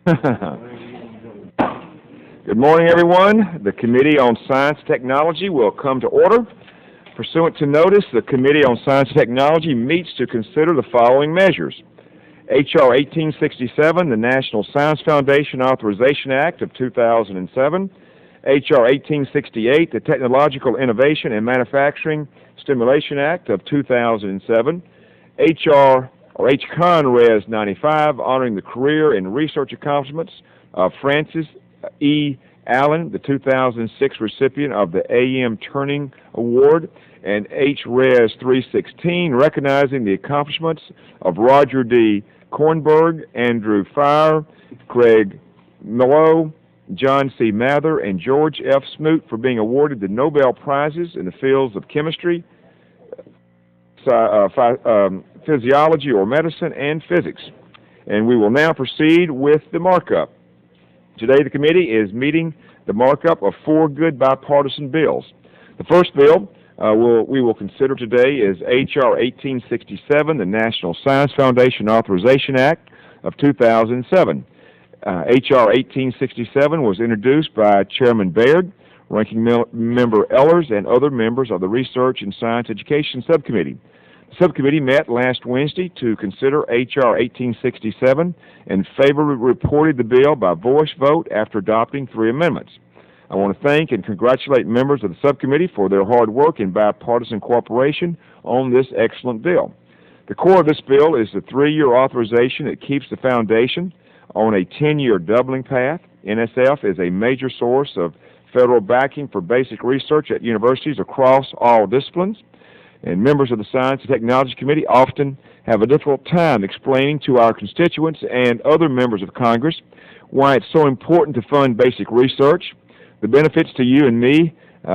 Good morning, everyone. The Committee on Science and Technology will come to order. Pursuant to notice, the Committee on Science and Technology meets to consider the following measures. H.R. 1867, the National Science Foundation Authorization Act of 2007. H.R. 1868, the Technological Innovation and Manufacturing Stimulation Act of 2007. H.Con.Res 95, honoring the career and research accomplishments of Francis E. Allen, the 2006 recipient of the A.M. Turing Award, and H.Res 316, recognizing the accomplishments of Roger D. Kornberg, Andrew Fire, Craig Mello, John C. Mather, and George F. Smoot for being awarded the Nobel Prizes in the fields of chemistry, physiology or medicine, and physics. And we will now proceed with the markup. Today the committee is meeting the markup of 4 good bipartisan bills. The first bill we will consider today is H.R. 1867, the National Science Foundation Authorization Act of 2007. H.R. 1867 was introduced by Chairman Baird, Ranking Member Ellers, and other members of the Research and Science Education Subcommittee. The subcommittee met last Wednesday to consider H.R. 1867 and favorably reported the bill by voice vote after adopting 3 amendments. I want to thank and congratulate members of the subcommittee for their hard work and bipartisan cooperation on this excellent bill. The core of this bill is the 3-year authorization that keeps the foundation on a 10-year doubling path. NSF is a major source of federal backing for basic research at universities across all disciplines. And members of the Science and Technology Committee often have a difficult time explaining to our constituents and other members of Congress why it's so important to fund basic research. The benefits to you and me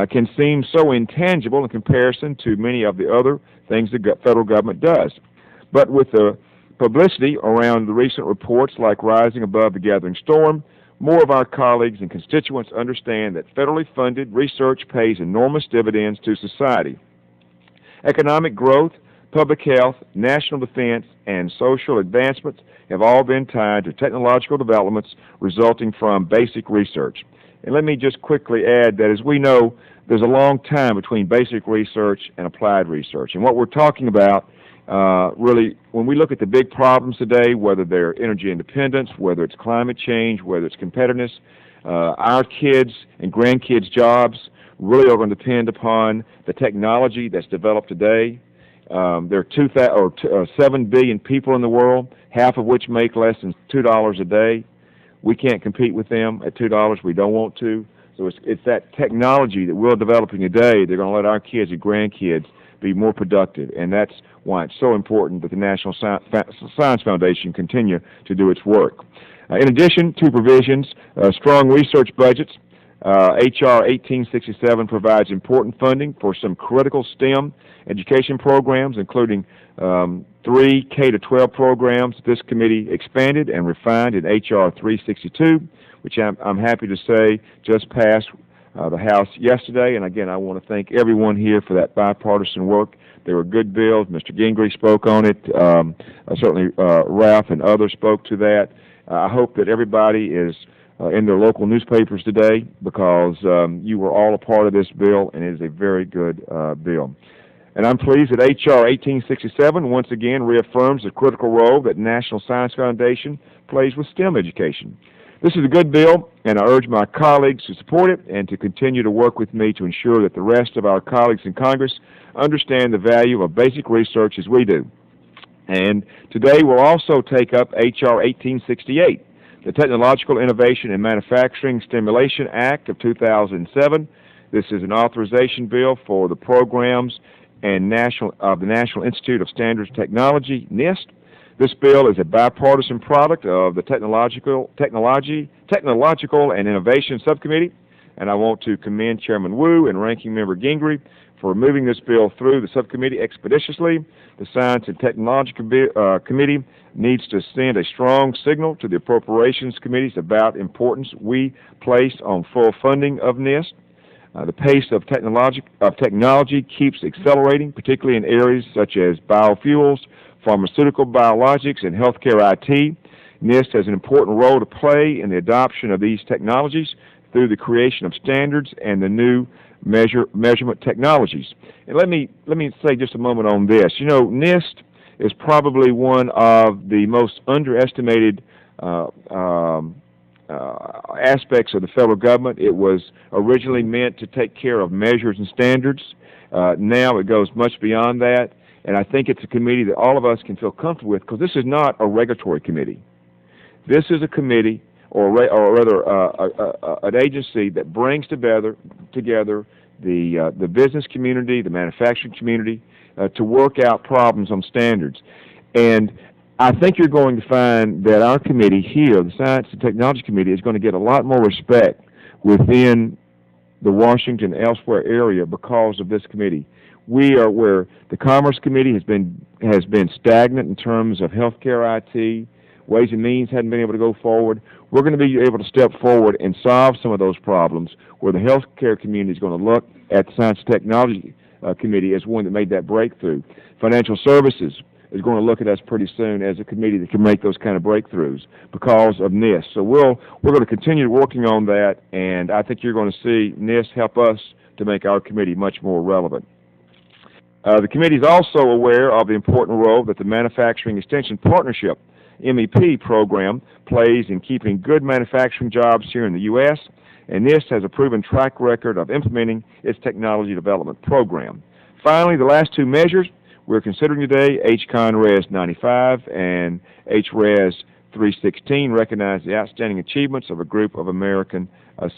can seem so intangible in comparison to many of the other things the federal government does. But with the publicity around the recent reports like Rising Above the Gathering Storm, more of our colleagues and constituents understand that federally funded research pays enormous dividends to society. Economic growth, public health, national defense, and social advancements have all been tied to technological developments resulting from basic research. And let me just quickly add that, as we know, there's a long time between basic research and applied research. And what we're talking about, really, when we look at the big problems today, whether they're energy independence, whether it's climate change, whether it's competitiveness, our kids' and grandkids' jobs really are going to depend upon the technology that's developed today. There are 7 billion people in the world, half of which make less than $2 a day. We can't compete with them at $2. We don't want to. So it's that technology that we're developing today. They're going to let our kids and grandkids be more productive, and that's why it's so important that the National Science Foundation continue to do its work. In addition to provisions, strong research budgets, H.R. 1867 provides important funding for some critical STEM education programs, including 3 K-12 programs this committee expanded and refined in H.R. 362, which I'm happy to say just passed the House yesterday. And again, I want to thank everyone here for that bipartisan work. They were good bills. Mr. Gingrey spoke on it. Certainly Ralph and others spoke to that. I hope that everybody is in their local newspapers today, because you were all a part of this bill, and it is a very good bill. And I'm pleased that H.R. 1867 once again reaffirms the critical role that National Science Foundation plays with STEM education. This is a good bill, and I urge my colleagues to support it and to continue to work with me to ensure that the rest of our colleagues in Congress understand the value of basic research as we do. And today we'll also take up H.R. 1868, the Technological Innovation and Manufacturing Stimulation Act of 2007. This is an authorization bill for the programs and the National Institute of Standards and Technology, NIST. This bill is a bipartisan product of the Technological and Innovation Subcommittee, and I want to commend Chairman Wu and Ranking Member Gingrey for moving this bill through the subcommittee expeditiously. The Science and Technology Committee needs to send a strong signal to the Appropriations Committees about importance we place on full funding of NIST. The pace of technology keeps accelerating, particularly in areas such as biofuels, pharmaceutical biologics, and healthcare IT. NIST has an important role to play in the adoption of these technologies through the creation of standards and the new measurement technologies. And let me say just a moment on this. You know, NIST is probably one of the most underestimated aspects of the federal government. It was originally meant to take care of measures and standards. Now it goes much beyond that, and I think it's a committee that all of us can feel comfortable with, because this is not a regulatory committee. This is a committee, or rather an agency that brings together the business community, the manufacturing community, to work out problems on standards. And I think you're going to find that our committee here, the Science and Technology Committee, is going to get a lot more respect within the Washington, elsewhere area because of this committee. We are where the Commerce Committee has been stagnant in terms of healthcare IT. Ways and Means hadn't been able to go forward. We're going to be able to step forward and solve some of those problems, where the healthcare community is going to look at the Science and Technology Committee as one that made that breakthrough. Financial Services is going to look at us pretty soon as a committee that can make those kind of breakthroughs because of NIST. So we're going to continue working on that, and I think you're going to see NIST help us to make our committee much more relevant. The committee is also aware of the important role that the Manufacturing Extension Partnership, MEP program, plays in keeping good manufacturing jobs here in the U.S., and NIST has a proven track record of implementing its technology development program. Finally, the last two measures we're considering today, H.Con.Res 95 and H.Res 316, recognize the outstanding achievements of a group of American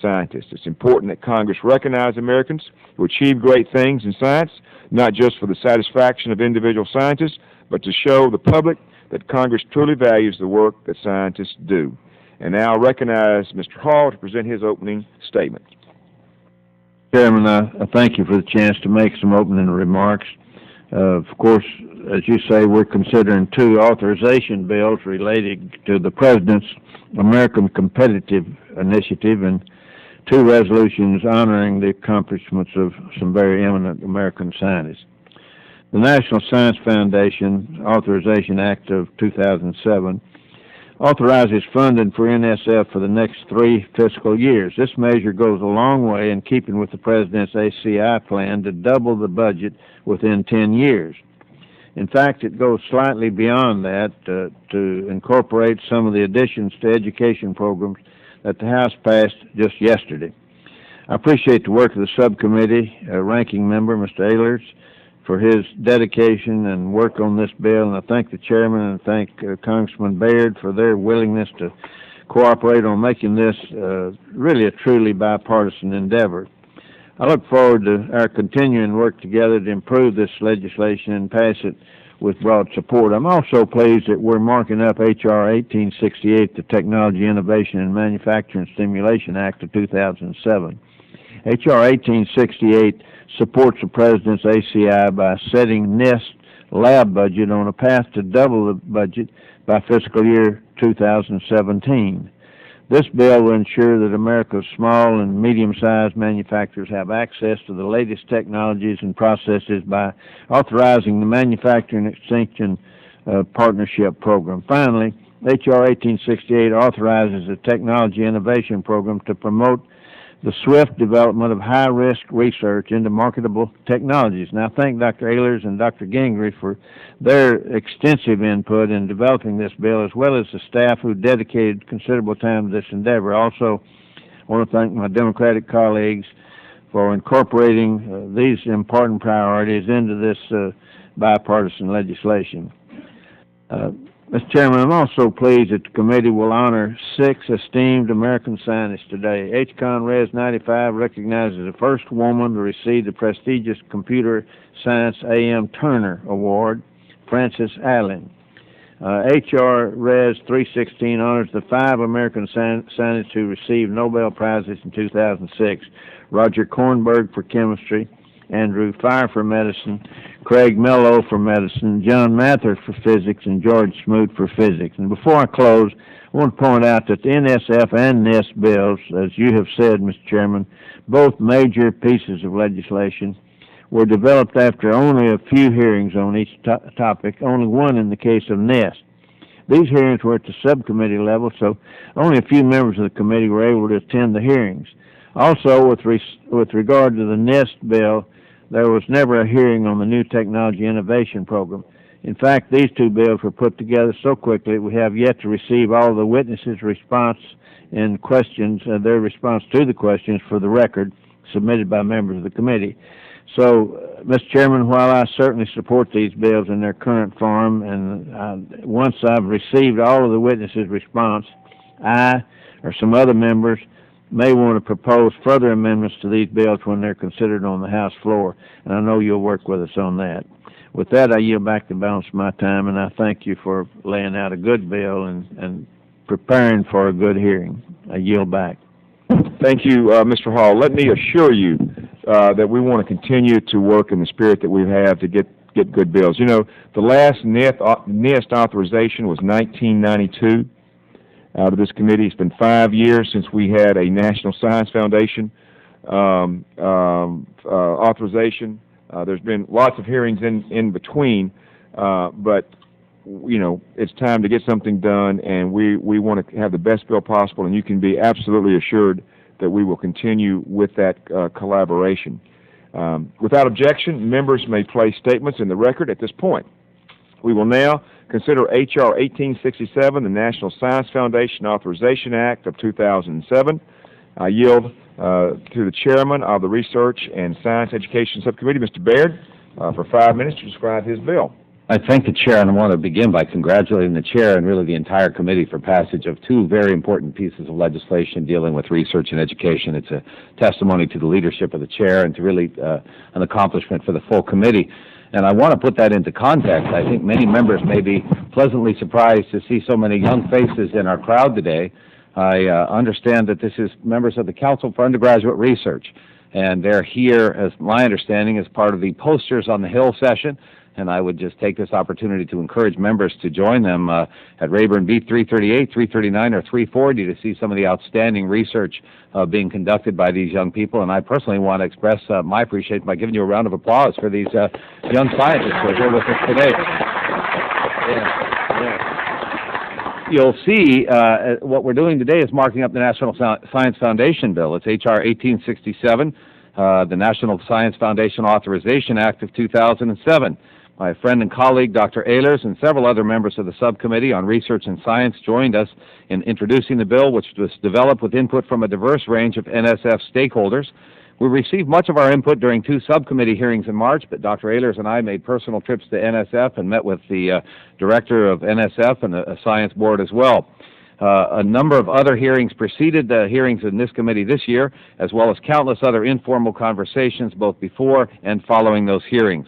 scientists. It's important that Congress recognize Americans who achieve great things in science, not just for the satisfaction of individual scientists, but to show the public that Congress truly values the work that scientists do. And now I recognize Mr. Hall to present his opening statement. Chairman, I thank you for the chance to make some opening remarks. Of course, as you say, we're considering two authorization bills related to the President's American Competitive Initiative and two resolutions honoring the accomplishments of some very eminent American scientists. The National Science Foundation Authorization Act of 2007 authorizes funding for NSF for the next 3 fiscal years. This measure goes a long way in keeping with the President's ACI plan to double the budget within 10 years. In fact, it goes slightly beyond that to incorporate some of the additions to education programs that the House passed just yesterday. I appreciate the work of the subcommittee, ranking member, Mr. Ehlers, for his dedication and work on this bill, and I thank the chairman and thank Congressman Baird for their willingness to cooperate on making this really a truly bipartisan endeavor. I look forward to our continuing work together to improve this legislation and pass it with broad support. I'm also pleased that we're marking up H.R. 1868, the Technology, Innovation, and Manufacturing Stimulation Act of 2007. H.R. 1868 supports the President's ACI by setting NIST lab budget on a path to double the budget by fiscal year 2017. This bill will ensure that America's small and medium-sized manufacturers have access to the latest technologies and processes by authorizing the Manufacturing Extension Partnership Program. Finally, H.R. 1868 authorizes a technology innovation program to promote the swift development of high-risk research into marketable technologies. And I thank Dr. Ehlers and Dr. Gingrich for their extensive input in developing this bill, as well as the staff who dedicated considerable time to this endeavor. Also, I want to thank my Democratic colleagues for incorporating these important priorities into this bipartisan legislation. Mr. Chairman, I'm also pleased that the committee will honor 6 esteemed American scientists today. H.Con.Res 95 recognizes the first woman to receive the prestigious Computer Science A.M. Turner Award, Frances Allen. H.Res 316 honors the 5 American scientists who received Nobel Prizes in 2006, Roger Kornberg for chemistry, Andrew Fire for medicine, Craig Mello for medicine, John Mather for physics, and George Smoot for physics. And before I close, I want to point out that the NSF and NIST bills, as you have said, Mr. Chairman, both major pieces of legislation, were developed after only a few hearings on each topic, only one in the case of NIST. These hearings were at the subcommittee level, so only a few members of the committee were able to attend the hearings. Also, with regard to the NIST bill, there was never a hearing on the New Technology Innovation Program. In fact, these two bills were put together so quickly we have yet to receive all of the witnesses' response and questions, their response to the questions for the record submitted by members of the committee. So, Mr. Chairman, while I certainly support these bills in their current form, and once I've received all of the witnesses' response, I or some other members may want to propose further amendments to these bills when they're considered on the House floor, and I know you'll work with us on that. With that, I yield back the balance of my time, and I thank you for laying out a good bill and preparing for a good hearing. I yield back. Thank you, Mr. Hall. Let me assure you that we want to continue to work in the spirit that we have to get good bills. You know, the last NIST authorization was 1992 out of this committee. It's been 5 years since we had a National Science Foundation authorization. There's been lots of hearings in between, but you know, it's time to get something done, and we want to have the best bill possible, and you can be absolutely assured that we will continue with that collaboration. Without objection, members may place statements in the record at this point. We will now consider H.R. 1867, the National Science Foundation Authorization Act of 2007. I yield to the chairman of the Research and Science Education Subcommittee, Mr. Baird, for 5 minutes to describe his bill. I thank the chair, and I want to begin by congratulating the chair and really the entire committee for passage of two very important pieces of legislation dealing with research and education. It's a testimony to the leadership of the chair and to really an accomplishment for the full committee. And I want to put that into context. I think many members may be pleasantly surprised to see so many young faces in our crowd today. I understand that this is members of the Council for Undergraduate Research, and they're here, as my understanding, as part of the Posters on the Hill session. And I would just take this opportunity to encourage members to join them at Rayburn B 338, 339, or 340 to see some of the outstanding research being conducted by these young people. And I personally want to express my appreciation by giving you a round of applause for these young scientists who are here with us today. You'll see what we're doing today is marking up the National Science Foundation Bill. It's H.R. 1867, the National Science Foundation Authorization Act of 2007. My friend and colleague, Dr. Ehlers, and several other members of the Subcommittee on Research and Science joined us in introducing the bill, which was developed with input from a diverse range of NSF stakeholders. We received much of our input during two subcommittee hearings in March, but Dr. Ehlers and I made personal trips to NSF and met with the director of NSF and a science board as well. A number of other hearings preceded the hearings in this committee this year, as well as countless other informal conversations both before and following those hearings.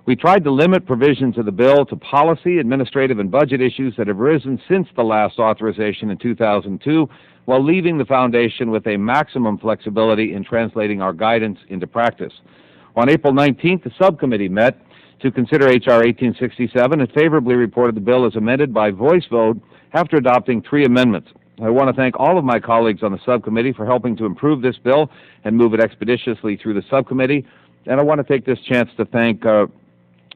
We tried to limit provisions of the bill to policy, administrative, and budget issues that have arisen since the last authorization in 2002, while leaving the Foundation with a maximum flexibility in translating our guidance into practice. On April 19th, the subcommittee met to consider H.R. 1867 and favorably reported the bill as amended by voice vote after adopting 3 amendments. I want to thank all of my colleagues on the subcommittee for helping to improve this bill and move it expeditiously through the subcommittee. And I want to take this chance to thank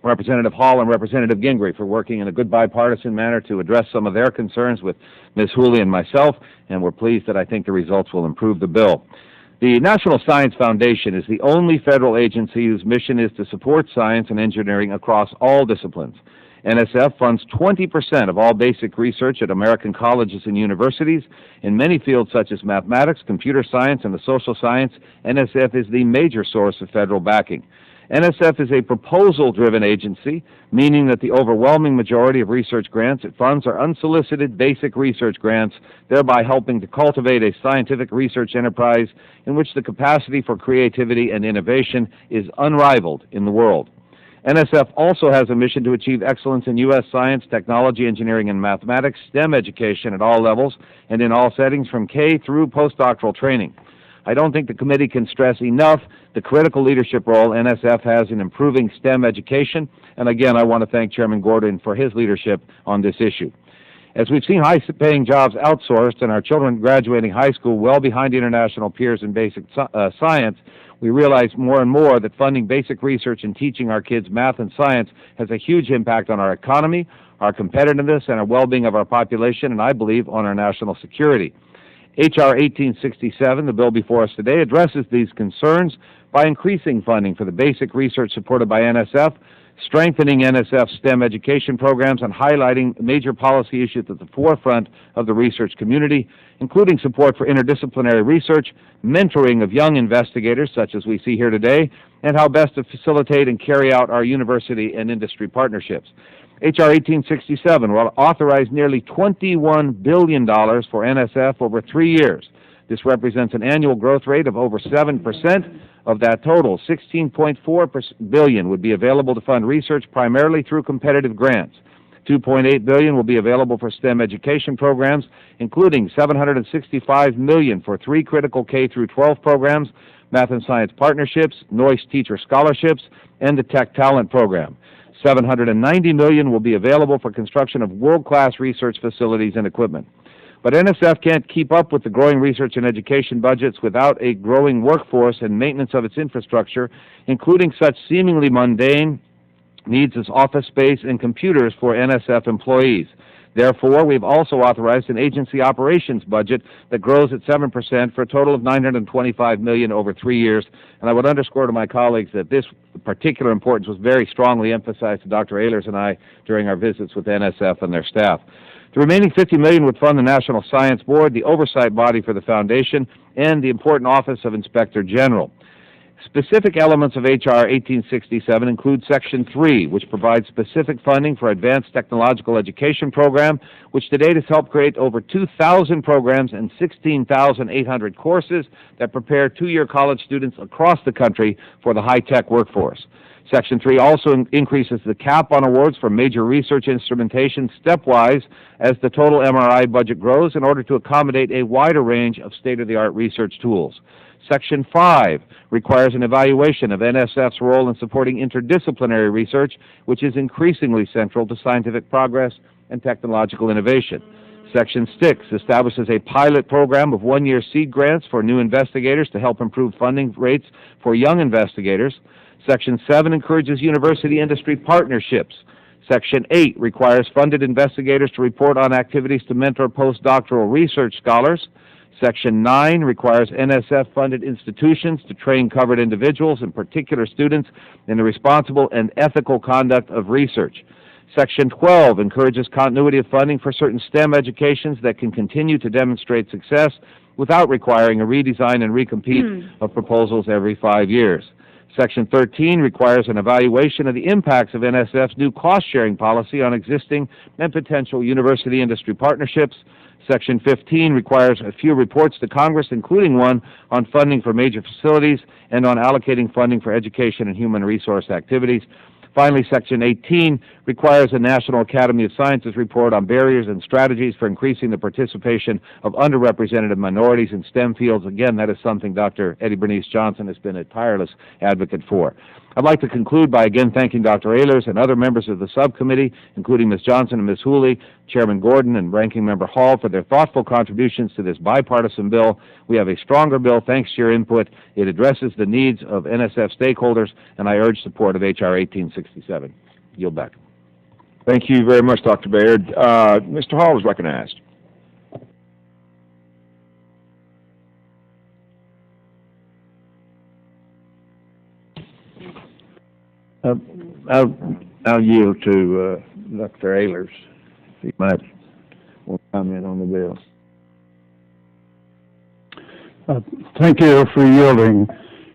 Representative Hall and Representative Gingrey for working in a good bipartisan manner to address some of their concerns with Ms. Hooley and myself, and we're pleased that I think the results will improve the bill. The National Science Foundation is the only federal agency whose mission is to support science and engineering across all disciplines. NSF funds 20% of all basic research at American colleges and universities. In many fields such as mathematics, computer science, and the social science, NSF is the major source of federal backing. NSF is a proposal-driven agency, meaning that the overwhelming majority of research grants it funds are unsolicited basic research grants, thereby helping to cultivate a scientific research enterprise in which the capacity for creativity and innovation is unrivaled in the world. NSF also has a mission to achieve excellence in U.S. science, technology, engineering, and mathematics, STEM education at all levels and in all settings from K through postdoctoral training. I don't think the committee can stress enough the critical leadership role NSF has in improving STEM education, and again, I want to thank Chairman Gordon for his leadership on this issue. As we've seen high-paying jobs outsourced and our children graduating high school well behind international peers in basic science, we realize more and more that funding basic research and teaching our kids math and science has a huge impact on our economy, our competitiveness and our well-being of our population, and I believe on our national security. H.R. 1867, the bill before us today, addresses these concerns by increasing funding for the basic research supported by NSF, strengthening NSF STEM education programs, and highlighting major policy issues at the forefront of the research community, including support for interdisciplinary research, mentoring of young investigators, such as we see here today, and how best to facilitate and carry out our university and industry partnerships. H.R. 1867 will authorize nearly $21 billion for NSF over 3 years. This represents an annual growth rate of over 7%. Of that total, $16.4 billion would be available to fund research primarily through competitive grants. $2.8 billion will be available for STEM education programs, including $765 million for 3 critical K-12 programs, Math and Science Partnerships, Noyce Teacher Scholarships, and the Tech Talent Program. $790 million will be available for construction of world-class research facilities and equipment. But NSF can't keep up with the growing research and education budgets without a growing workforce and maintenance of its infrastructure, including such seemingly mundane needs as office space and computers for NSF employees. Therefore, we've also authorized an agency operations budget that grows at 7% for a total of $925 million over 3 years. And I would underscore to my colleagues that this particular importance was very strongly emphasized to Dr. Ehlers and I during our visits with NSF and their staff. The remaining $50 million would fund the National Science Board, the oversight body for the Foundation, and the important Office of Inspector General. Specific elements of H.R. 1867 include Section 3, which provides specific funding for Advanced Technological Education Program, which to date has helped create over 2,000 programs and 16,800 courses that prepare two-year college students across the country for the high-tech workforce. Section 3 also increases the cap on awards for major research instrumentation stepwise as the total MRI budget grows in order to accommodate a wider range of state-of-the-art research tools. Section 5 requires an evaluation of NSF's role in supporting interdisciplinary research, which is increasingly central to scientific progress and technological innovation. Section 6 establishes a pilot program of one-year seed grants for new investigators to help improve funding rates for young investigators. Section 7 encourages university industry partnerships. Section 8 requires funded investigators to report on activities to mentor postdoctoral research scholars. Section 9 requires NSF-funded institutions to train covered individuals, in particular students, in the responsible and ethical conduct of research. Section 12 encourages continuity of funding for certain STEM educations that can continue to demonstrate success without requiring a redesign and recompete of proposals every 5 years. Section 13 requires an evaluation of the impacts of NSF's new cost-sharing policy on existing and potential university industry partnerships. Section 15 requires a few reports to Congress, including one on funding for major facilities and on allocating funding for education and human resource activities. Finally, Section 18 requires a National Academy of Sciences report on barriers and strategies for increasing the participation of underrepresented minorities in STEM fields. Again, that is something Dr. Eddie Bernice Johnson has been a tireless advocate for. I'd like to conclude by again thanking Dr. Ehlers and other members of the subcommittee, including Ms. Johnson and Ms. Hooley, Chairman Gordon and Ranking Member Hall, for their thoughtful contributions to this bipartisan bill. We have a stronger bill thanks to your input. It addresses the needs of NSF stakeholders, and I urge support of H.R. 1867. Yield back. Thank you very much, Dr. Baird. Mr. Hall is recognized. I'll yield to Dr. Ehlers, if he might want to comment on the bill. Thank you for yielding,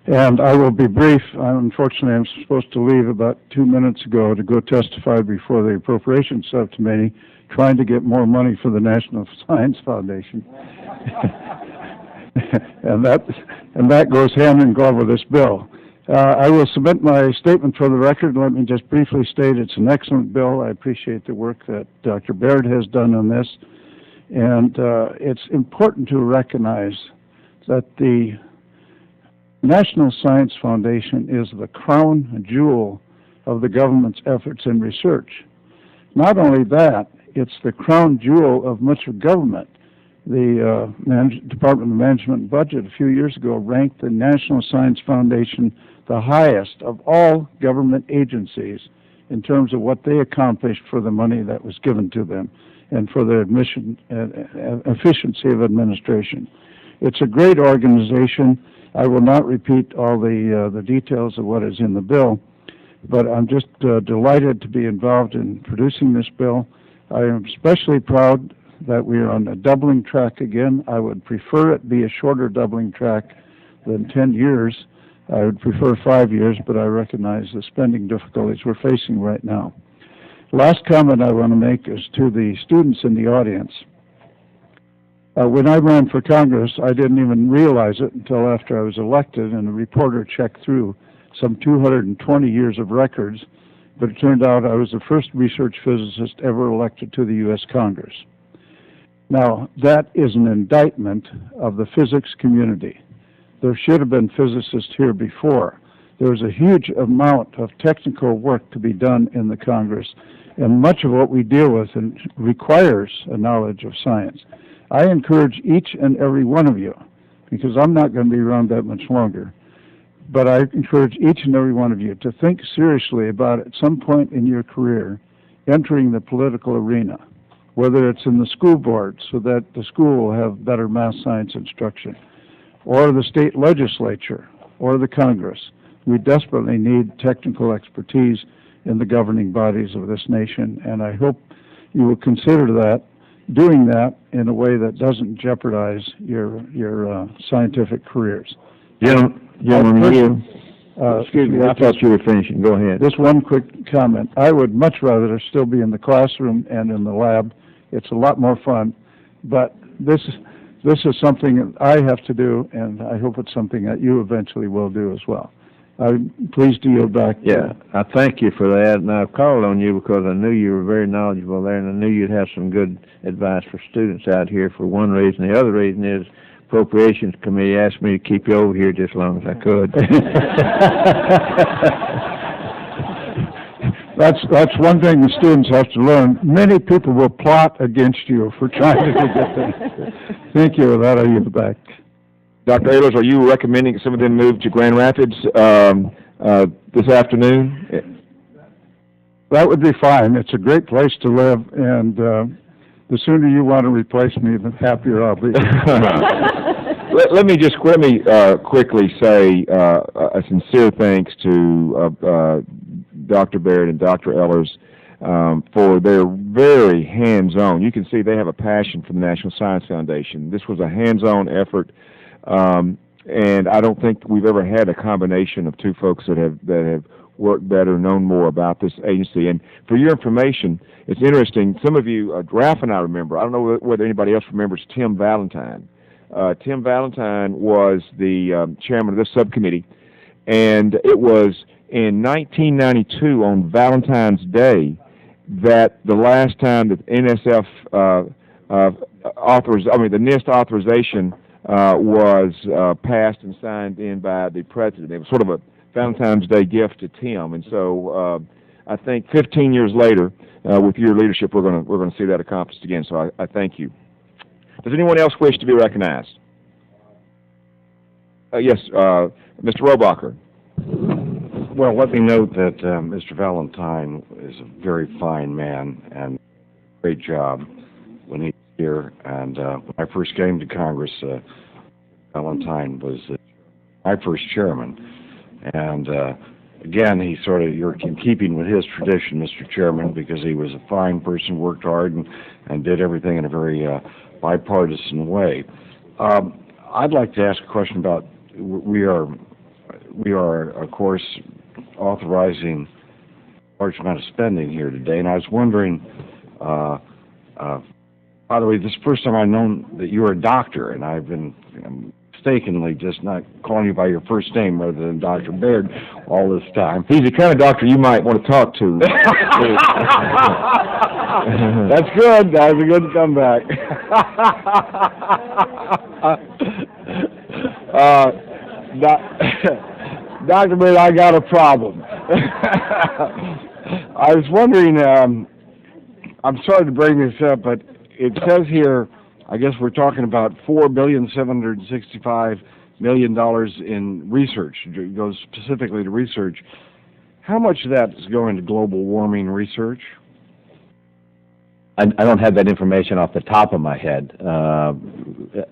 and I will be brief. Unfortunately, I'm supposed to leave about 2 minutes ago to go testify before the Appropriations Subcommittee, trying to get more money for the National Science Foundation. and that goes hand in glove with this bill. I will submit my statement for the record. Let me just briefly state it's an excellent bill. I appreciate the work that Dr. Baird has done on this. And it's important to recognize that the National Science Foundation is the crown jewel of the government's efforts in research. Not only that, it's the crown jewel of much of government. The Department of Management and Budget a few years ago ranked the National Science Foundation the highest of all government agencies in terms of what they accomplished for the money that was given to them and for their efficiency of administration. It's a great organization. I will not repeat all the details of what is in the bill, but I'm just delighted to be involved in producing this bill. I am especially proud that we are on a doubling track again. I would prefer it be a shorter doubling track than 10 years. I would prefer 5 years, but I recognize the spending difficulties we're facing right now. Last comment I want to make is to the students in the audience. When I ran for Congress, I didn't even realize it until after I was elected, and a reporter checked through some 220 years of records, but it turned out I was the first research physicist ever elected to the U.S. Congress. Now, that is an indictment of the physics community. There should have been physicists here before. There's a huge amount of technical work to be done in the Congress, and much of what we deal with requires a knowledge of science. I encourage each and every one of you, because I'm not going to be around that much longer, but I encourage each and every one of you to think seriously about, at some point in your career, entering the political arena, whether it's in the school board so that the school will have better math science instruction, or the state legislature, or the Congress. We desperately need technical expertise in the governing bodies of this nation, and I hope you will consider doing that in a way that doesn't jeopardize your scientific careers. Gentlemen, excuse me, I thought you were finishing. Go ahead. Just one quick comment. I would much rather still be in the classroom and in the lab. It's a lot more fun, but this is something that I have to do, and I hope it's something that you eventually will do as well. I'm pleased to yield back. Yeah, I thank you for that, and I called on you because I knew you were very knowledgeable there, and I knew you'd have some good advice for students out here for one reason. The other reason is Appropriations Committee asked me to keep you over here just as long as I could. That's one thing the students have to learn. Many people will plot against you for trying to get that. Thank you. With that, I yield back. Dr. Ehlers, are you recommending some of them move to Grand Rapids this afternoon? That would be fine. It's a great place to live, and the sooner you want to replace me, the happier I'll be. Let me quickly say a sincere thanks to Dr. Baird and Dr. Ehlers for their very hands-on. You can see they have a passion for the National Science Foundation. This was a hands-on effort. And I don't think we've ever had a combination of two folks that have worked better, known more about this agency. And for your information, it's interesting. Some of you, Ralph and I remember. I don't know whether anybody else remembers Tim Valentine. Tim Valentine was the chairman of this subcommittee, and it was in 1992 on Valentine's Day that the last time that NSF the NIST authorization was passed and signed in by the president. It was sort of a Valentine's Day gift to Tim, and so I think 15 years later, with your leadership, we're going to see that accomplished again. So I thank you. Does anyone else wish to be recognized? Yes, Mr. Robacher. Well, let me note that Mr. Valentine is a very fine man and great job when he's here. And when I first came to Congress, Valentine was my first chairman. And again, you're in keeping with his tradition, Mr. Chairman, because he was a fine person, worked hard, and did everything in a very bipartisan way. I'd like to ask a question about, we are, of course, authorizing a large amount of spending here today, and I was wondering, by the way, this is the first time I've known that you're a doctor, and I've been mistakenly just not calling you by your first name rather than Dr. Baird all this time. He's the kind of doctor you might want to talk to. That's good. That was a good comeback. Dr. Baird, I got a problem. I was wondering, I'm sorry to bring this up, but it says here, I guess we're talking about $4,765,000,000 in research. It goes specifically to research. how much of that is going to global warming research? I don't have that information off the top of my head.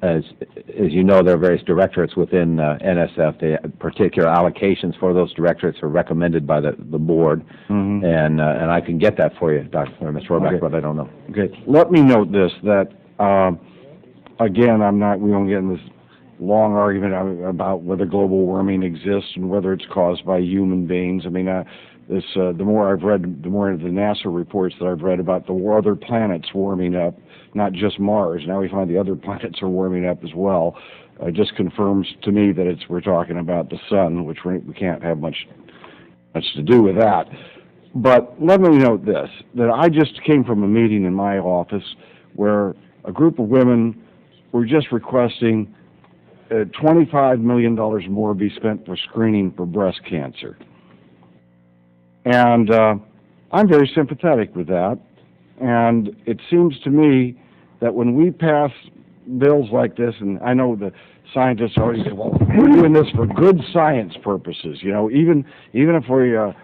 As you know, there are various directorates within NSF. The particular allocations for those directorates are recommended by the board, and I can get that for you, Mr. Rohrbeck, but I don't know. Okay. Let me note this, that, again, we won't get in this long argument about whether global warming exists and whether it's caused by human beings. I mean, the more I've read, the more of the NASA reports that I've read about the other planets warming up, not just Mars. Now we find the other planets are warming up as well. It just confirms to me that we're talking about the sun, which we can't have much to do with that. But let me note this, that I just came from a meeting in my office where a group of women were just requesting $25 million more be spent for screening for breast cancer. And I'm very sympathetic with that. And it seems to me that when we pass bills like this, and I know the scientists already say, well, we're doing this for good science purposes. You know, even if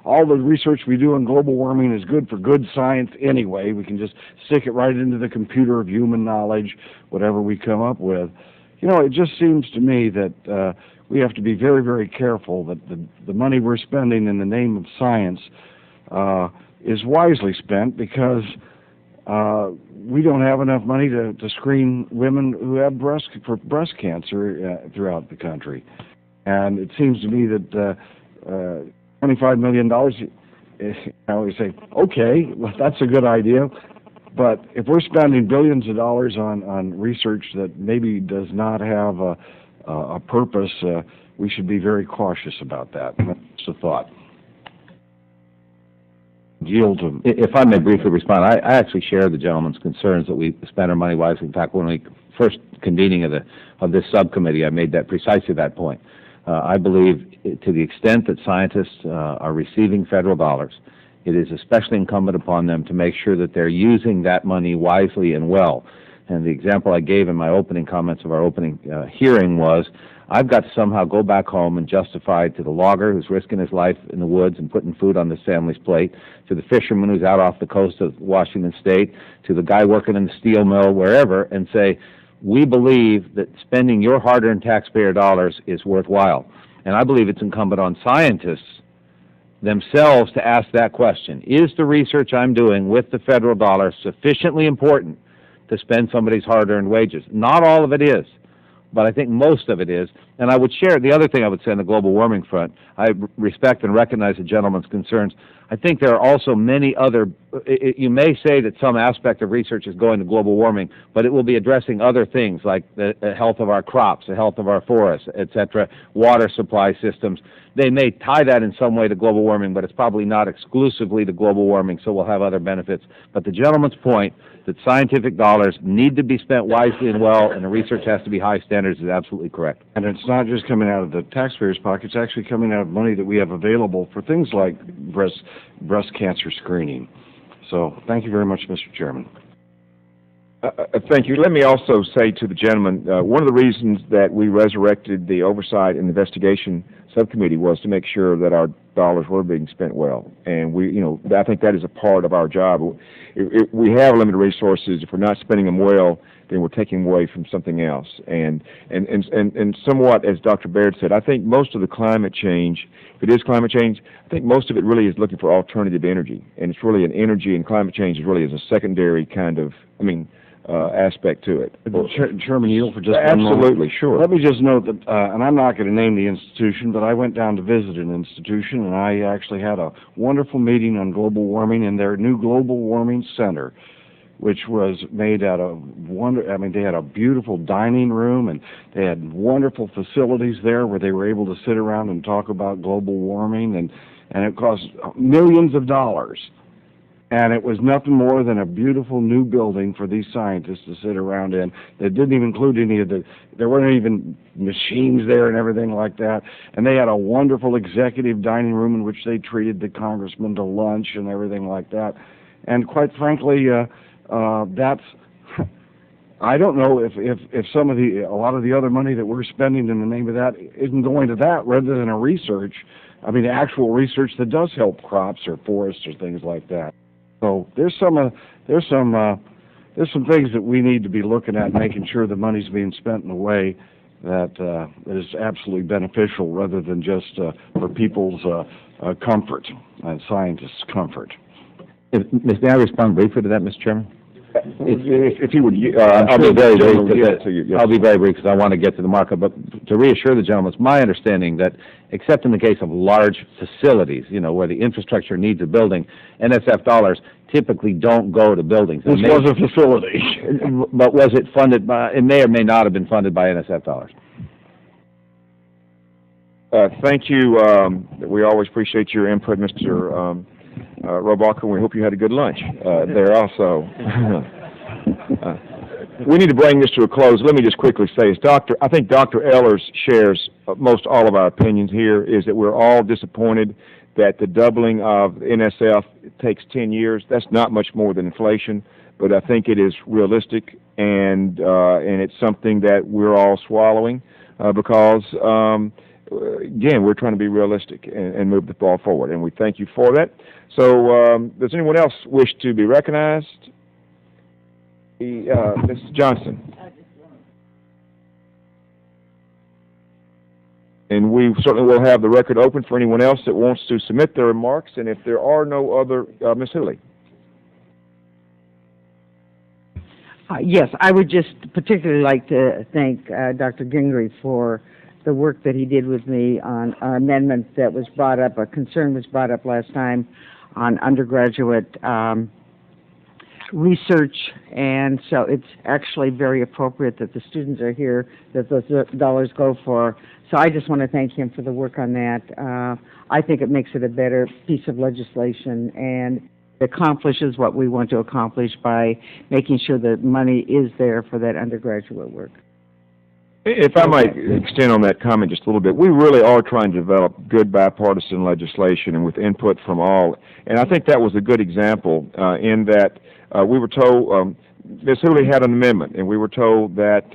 all the research we do on global warming is good for good science anyway, we can just stick it right into the computer of human knowledge, whatever we come up with. You know, it just seems to me that we have to be very, very careful that the money we're spending in the name of science is wisely spent, because we don't have enough money to screen women who have breast cancer throughout the country. And it seems to me that $25 million, I always say, okay, well, that's a good idea. But if we're spending billions of dollars on research that maybe does not have a purpose, we should be very cautious about that. That's a thought. Yield to... If I may briefly respond, I actually share the gentleman's concerns that we spend our money wisely. In fact, when we first convening of this subcommittee, I made precisely that point. I believe, to the extent that scientists are receiving federal dollars, it is especially incumbent upon them to make sure that they're using that money wisely and well. And the example I gave in my opening comments of our opening hearing was, I've got to somehow go back home and justify to the logger who's risking his life in the woods and putting food on his family's plate, to the fisherman who's out off the coast of Washington State, to the guy working in the steel mill, wherever, and say, we believe that spending your hard-earned taxpayer dollars is worthwhile. And I believe it's incumbent on scientists themselves to ask that question. Is the research I'm doing with the federal dollar sufficiently important to spend somebody's hard-earned wages? Not all of it is, but I think most of it is. And I would share, the other thing I would say on the global warming front, I respect and recognize the gentleman's concerns. I think there are also many other, you may say that some aspect of research is going to global warming, but it will be addressing other things like the health of our crops, the health of our forests, etc., water supply systems. They may tie that in some way to global warming, but it's probably not exclusively to global warming, so we'll have other benefits. But the gentleman's point that scientific dollars need to be spent wisely and well, and the research has to be high standards, is absolutely correct. And it's not just coming out of the taxpayers' pocket, it's actually coming out of money that we have available for things like breast cancer screening. So thank you very much, Mr. Chairman. Thank you. Let me also say to the gentleman, one of the reasons that we resurrected the Oversight and Investigation Subcommittee was to make sure that our dollars were being spent well. And I think that is a part of our job. If we have limited resources. If we're not spending them well, then we're taking away from something else. And somewhat, as Dr. Baird said, I think most of the climate change, if it is climate change, I think most of it really is looking for alternative energy. And it's really an energy, and climate change is really a secondary kind of, aspect to it. Chairman, yield for just one moment. Absolutely, sure. Let me just note that, and I'm not going to name the institution, but I went down to visit an institution, and I actually had a wonderful meeting on global warming in their new Global Warming Center, which was made out of they had a beautiful dining room, and they had wonderful facilities there where they were able to sit around and talk about global warming, and it cost millions of dollars. And it was nothing more than a beautiful new building for these scientists to sit around in. They didn't even include there weren't even machines there and everything like that. And they had a wonderful executive dining room in which they treated the congressmen to lunch and everything like that. And quite frankly, that's I don't know if some of a lot of the other money that we're spending in the name of that isn't going to that rather than a research. I mean, actual research that does help crops or forests or things like that. So there's some things that we need to be looking at, making sure the money's being spent in a way that is absolutely beneficial rather than just for people's comfort and scientists' comfort. May I respond briefly to that, Mr. Chairman? If you would, I'll be very brief. Get to you. Yes. I'll be very brief because I want to get to the markup. But to reassure the gentleman, it's my understanding that, except in the case of large facilities, where the infrastructure needs a building, NSF dollars typically don't go to buildings. This was a facility. But was it funded by? It may or may not have been funded by NSF dollars. Thank you. We always appreciate your input, Mr. Robacher. We hope you had a good lunch there also. We need to bring this to a close. Let me just quickly say, I think Dr. Ehlers shares most all of our opinions here, is that we're all disappointed that the doubling of NSF takes 10 years. That's not much more than inflation, but I think it is realistic, and it's something that we're all swallowing because, again, we're trying to be realistic and move the ball forward, and we thank you for that. So does anyone else wish to be recognized? Mrs. Johnson. And we certainly will have the record open for anyone else that wants to submit their remarks, and if there are no other, Ms. Hooley. Yes, I would just particularly like to thank Dr. Gingrey for the work that he did with me on our amendment that was brought up, a concern was brought up last time on undergraduate research, and so it's actually very appropriate that the students are here, that those dollars go for. So I just want to thank him for the work on that. I think it makes it a better piece of legislation, and it accomplishes what we want to accomplish by making sure that money is there for that undergraduate work. If I might extend on that comment just a little bit, we really are trying to develop good bipartisan legislation and with input from all. And I think that was a good example in that we were told, Ms. Hooley had an amendment, and we were told that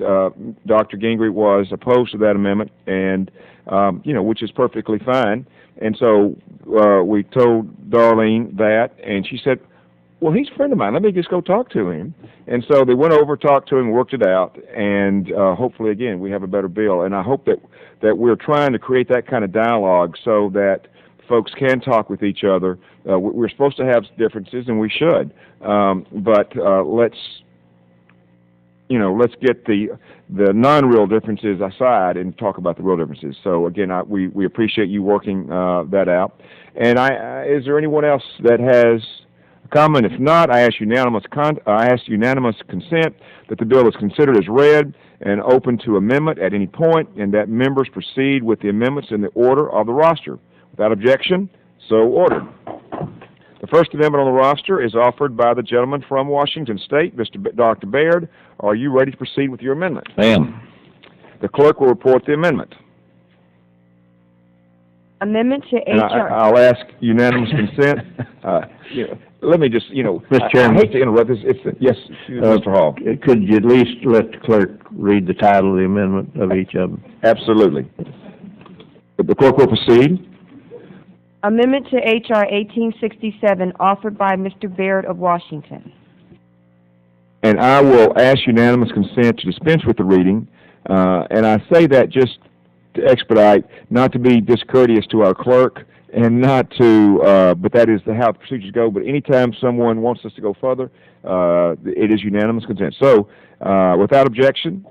Dr. Gingrey was opposed to that amendment, and which is perfectly fine. And so we told Darlene that, and she said, well, he's a friend of mine. Let me just go talk to him. And so they went over, talked to him, worked it out, and hopefully, again, we have a better bill. And I hope that we're trying to create that kind of dialogue so that folks can talk with each other. We're supposed to have differences, and we should. But let's get the non-real differences aside and talk about the real differences. So again, we appreciate you working that out. And is there anyone else that has a comment? If not, I ask unanimous consent that the bill is considered as read and open to amendment at any point, and that members proceed with the amendments in the order of the roster. Without objection, so ordered. The first amendment on the roster is offered by the gentleman from Washington State, Dr. Baird. Are you ready to proceed with your amendment? I am. The clerk will report the amendment. Amendment to H.R. I'll ask unanimous consent. Let me just, Mr. Chairman. I hate to interrupt this. Yes, Mr. Hall. Could you at least let the clerk read the title of the amendment of each of them? Absolutely. The clerk will proceed. Amendment to H.R. 1867, offered by Mr. Baird of Washington. And I will ask unanimous consent to dispense with the reading. And I say that just to expedite, not to be discourteous to our clerk, and not to, but that is how the procedures go. But anytime someone wants us to go further, it is unanimous consent. So, without objection,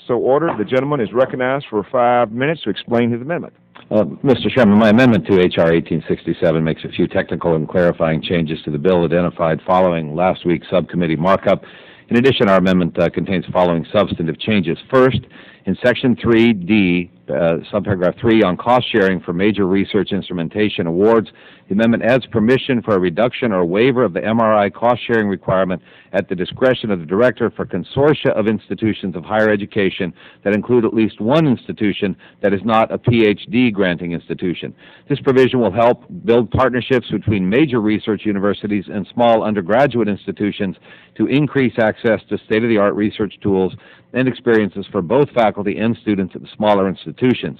so ordered. The gentleman is recognized for 5 minutes to explain his amendment. Mr. Chairman, my amendment to H.R. 1867 makes a few technical and clarifying changes to the bill identified following last week's subcommittee markup. In addition, our amendment contains following substantive changes. First, in Section 3D, subparagraph 3, on cost sharing for major research instrumentation awards. The amendment adds permission for a reduction or waiver of the MRI cost sharing requirement at the discretion of the director for consortia of institutions of higher education that include at least one institution that is not a PhD granting institution. This provision will help build partnerships between major research universities and small undergraduate institutions to increase access to state-of-the-art research tools and experiences for both faculty and students at the smaller institutions.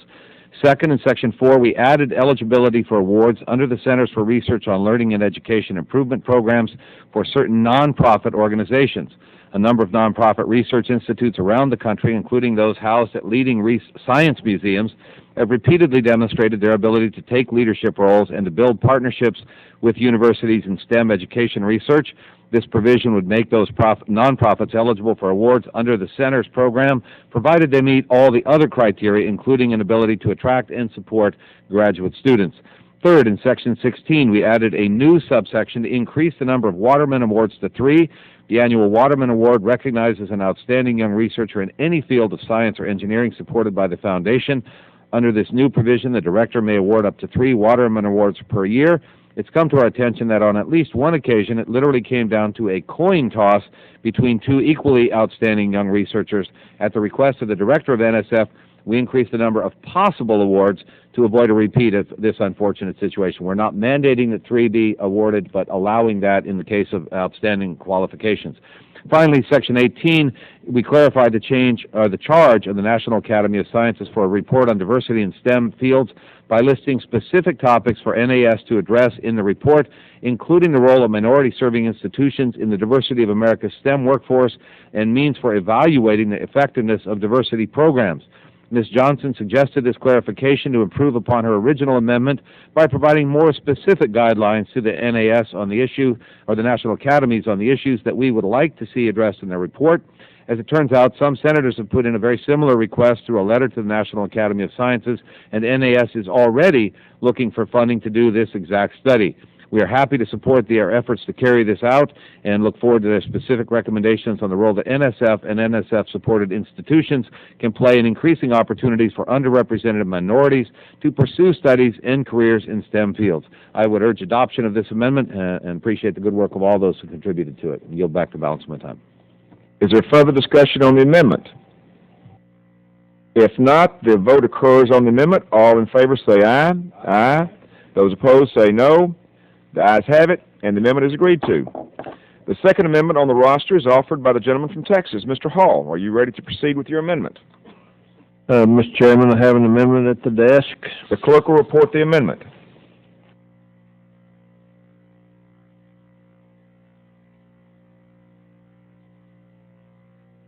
Second, in Section 4, we added eligibility for awards under the Centers for Research on Learning and Education Improvement Programs for certain nonprofit organizations. A number of nonprofit research institutes around the country, including those housed at leading science museums, have repeatedly demonstrated their ability to take leadership roles and to build partnerships with universities in STEM education research. This provision would make those nonprofits eligible for awards under the Center's program, provided they meet all the other criteria, including an ability to attract and support graduate students. Third, in Section 16, we added a new subsection to increase the number of Waterman Awards to 3. The annual Waterman Award recognizes an outstanding young researcher in any field of science or engineering supported by the foundation. Under this new provision, the director may award up to 3 Waterman Awards per year. It's come to our attention that on at least one occasion it literally came down to a coin toss between 2 equally outstanding young researchers. At the request of the director of NSF, we increased the number of possible awards to avoid a repeat of this unfortunate situation. We're not mandating that 3 be awarded, but allowing that in the case of outstanding qualifications. Finally, Section 18, we clarified the charge of the National Academy of Sciences for a report on diversity in STEM fields by listing specific topics for NAS to address in the report, including the role of minority-serving institutions in the diversity of America's STEM workforce and means for evaluating the effectiveness of diversity programs. Ms. Johnson suggested this clarification to improve upon her original amendment by providing more specific guidelines to the NAS on the issue, or the National Academies on the issues that we would like to see addressed in their report. As it turns out, some senators have put in a very similar request through a letter to the National Academy of Sciences, and NAS is already looking for funding to do this exact study. We are happy to support their efforts to carry this out and look forward to their specific recommendations on the role that NSF and NSF-supported institutions can play in increasing opportunities for underrepresented minorities to pursue studies and careers in STEM fields. I would urge adoption of this amendment and appreciate the good work of all those who contributed to it. I yield back the balance of my time. Is there further discussion on the amendment? If not, the vote occurs on the amendment. All in favor say aye. Aye. Those opposed say no. The ayes have it, and the amendment is agreed to. The second amendment on the roster is offered by the gentleman from Texas, Mr. Hall. Are you ready to proceed with your amendment? Mr. Chairman, I have an amendment at the desk. The clerk will report the amendment.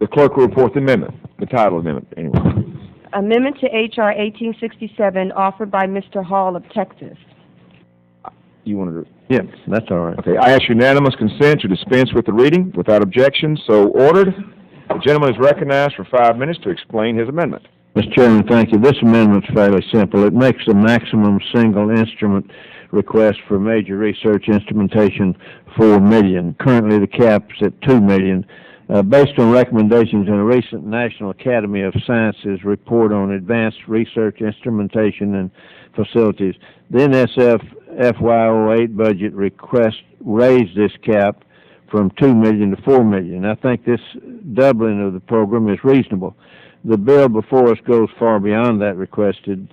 The clerk will report the amendment, the title of the amendment, anyway. Amendment to H.R. 1867 offered by Mr. Hall of Texas. You wanted to? Yes, that's all right. Okay, I ask unanimous consent to dispense with the reading. Without objection, so ordered. The gentleman is recognized for 5 minutes to explain his amendment. Mr. Chairman, thank you. This amendment is fairly simple. It makes the maximum single instrument request for major research instrumentation $4 million. Currently, the cap's at $2 million. Based on recommendations in a recent National Academy of Sciences report on advanced research instrumentation and facilities, the NSF FY08 budget request raised this cap from $2 million to $4 million. I think this doubling of the program is reasonable. The bill before us goes far beyond that requested,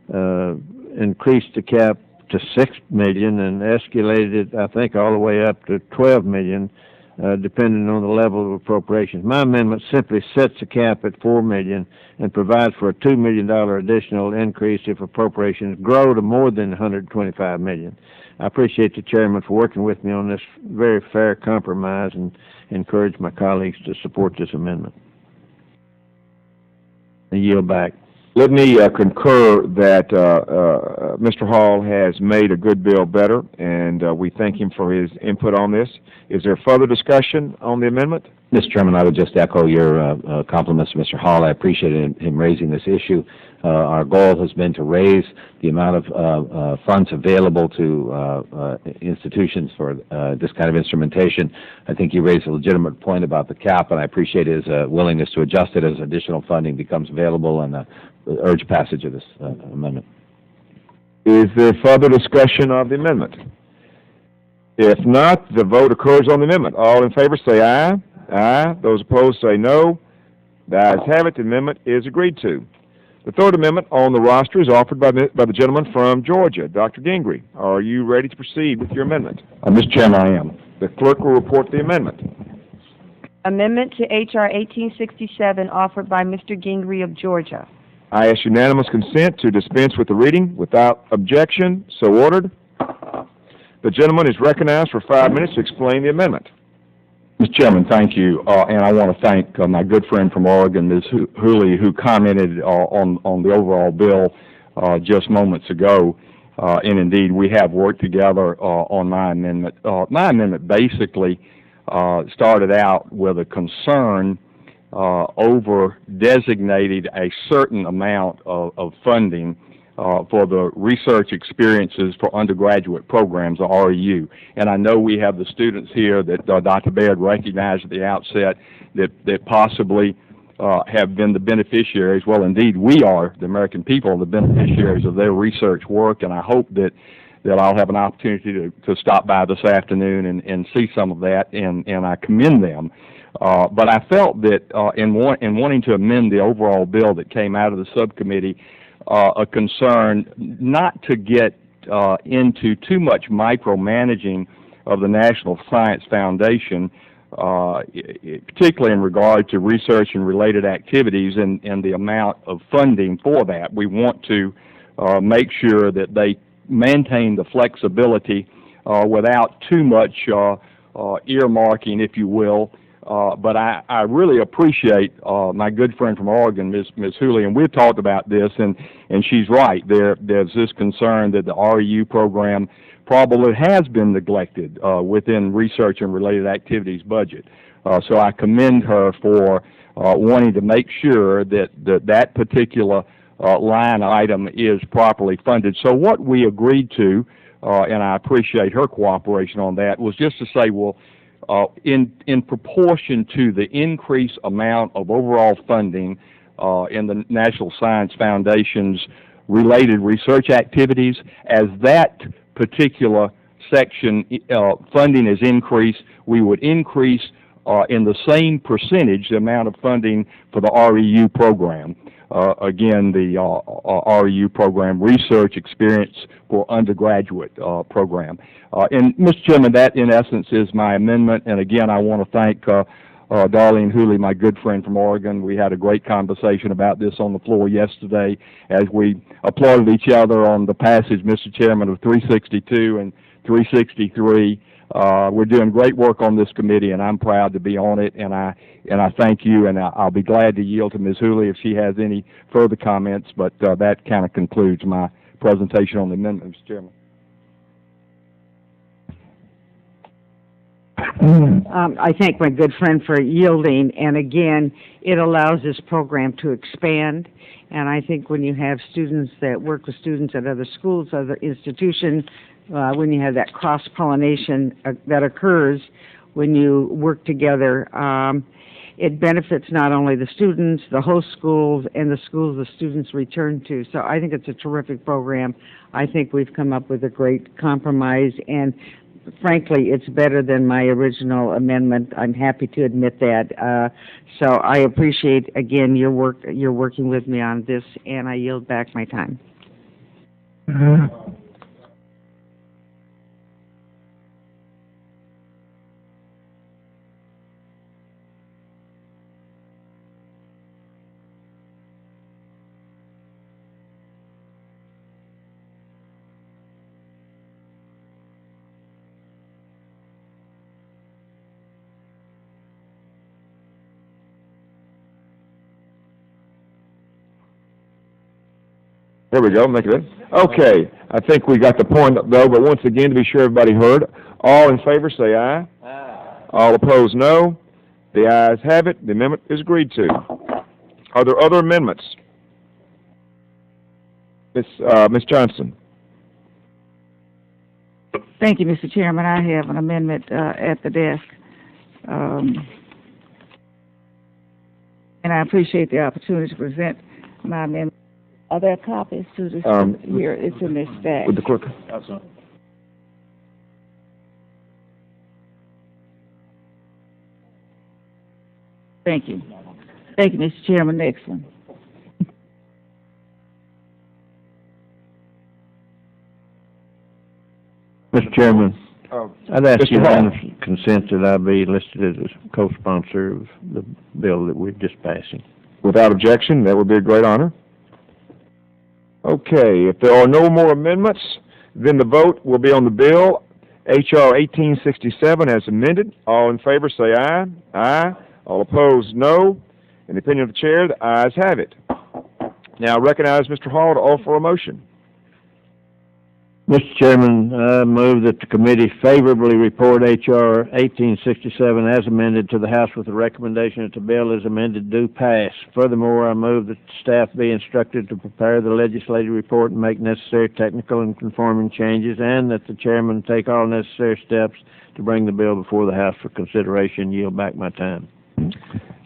increased the cap to $6 million and escalated it, I think, all the way up to $12 million, depending on the level of appropriations. My amendment simply sets the cap at $4 million and provides for a $2 million additional increase if appropriations grow to more than $125 million. I appreciate the chairman for working with me on this very fair compromise and encourage my colleagues to support this amendment. I yield back. Let me concur that Mr. Hall has made a good bill better, and we thank him for his input on this. Is there further discussion on the amendment? Mr. Chairman, I would just echo your compliments to Mr. Hall. I appreciated him raising this issue. Our goal has been to raise the amount of funds available to institutions for this kind of instrumentation. I think you raised a legitimate point about the cap, and I appreciate his willingness to adjust it as additional funding becomes available, and urge passage of this amendment. Is there further discussion of the amendment? If not, the vote occurs on the amendment. All in favor say aye. Aye. Those opposed say no. The ayes have it. The amendment is agreed to. The third amendment on the roster is offered by the gentleman from Georgia, Dr. Gingrey. Are you ready to proceed with your amendment? Mr. Chairman, I am. The clerk will report the amendment. Amendment to H.R. 1867 offered by Mr. Gingrey of Georgia. I ask unanimous consent to dispense with the reading without objection. So ordered. The gentleman is recognized for 5 minutes to explain the amendment. Mr. Chairman, thank you, and I want to thank my good friend from Oregon, Ms. Hooley, who commented on the overall bill just moments ago. And indeed, we have worked together on my amendment. My amendment basically started out with a concern over designating a certain amount of funding for the research experiences for undergraduate programs, the REU. And I know we have the students here that Dr. Baird recognized at the outset that possibly have been the beneficiaries. Well, indeed, we are, the American people, the beneficiaries of their research work, and I hope that I'll have an opportunity to stop by this afternoon and see some of that, and I commend them. But I felt that in wanting to amend the overall bill that came out of the subcommittee, a concern not to get into too much micromanaging of the National Science Foundation, particularly in regard to research and related activities and the amount of funding for that. We want to make sure that they maintain the flexibility without too much earmarking, if you will. But I really appreciate my good friend from Oregon, Ms. Hooley, and we've talked about this, and she's right. There's this concern that the REU program probably has been neglected within research and related activities budget. So I commend her for wanting to make sure that particular line item is properly funded. So what we agreed to, and I appreciate her cooperation on that, was just to say, well, in proportion to the increased amount of overall funding in the National Science Foundation's related research activities, as that particular section funding is increased, we would increase in the same percentage the amount of funding for the REU program. Again, the REU program, Research Experience for Undergraduate program. And, Mr. Chairman, that in essence is my amendment. And again, I want to thank Darlene Hooley, my good friend from Oregon. We had a great conversation about this on the floor yesterday as we applauded each other on the passage, Mr. Chairman, of 362 and 363. We're doing great work on this committee, and I'm proud to be on it, and I thank you, and I'll be glad to yield to Ms. Hooley if she has any further comments, but that kind of concludes my presentation on the amendment, Mr. Chairman. I thank my good friend for yielding, and again, it allows this program to expand, and I think when you have students that work with students at other schools, other institutions, when you have that cross-pollination that occurs when you work together, it benefits not only the students, the host schools, and the schools the students return to. So I think it's a terrific program. I think we've come up with a great compromise, and frankly, it's better than my original amendment. I'm happy to admit that. So I appreciate, again, your work. You're working with me on this, and I yield back my time. There we go, make it in. Okay, I think we got the point though, but once again, to be sure everybody heard, all in favor say aye. Aye. All opposed, no. The ayes have it. The amendment is agreed to. Are there other amendments? Ms. Johnson. Thank you, Mr. Chairman. I have an amendment at the desk. And I appreciate the opportunity to present my amendment. Are there copies to this? Here, it's in this stack. With the clerk. Thank you. Thank you, Mr. Chairman. Next one. Mr. Chairman, I'd ask Mr. unanimous consent that I be listed as a co-sponsor of the bill that we're just passing. Without objection, that would be a great honor. Okay, if there are no more amendments, then the vote will be on the bill, H.R. 1867 as amended. All in favor say aye. Aye. All opposed, no. In the opinion of the chair, the ayes have it. Now I recognize Mr. Hall to offer a motion. Mr. Chairman, I move that the committee favorably report H.R. 1867 as amended to the House with the recommendation that the bill as amended do pass. Furthermore, I move that staff be instructed to prepare the legislative report and make necessary technical and conforming changes, and that the chairman take all necessary steps to bring the bill before the House for consideration. Yield back my time.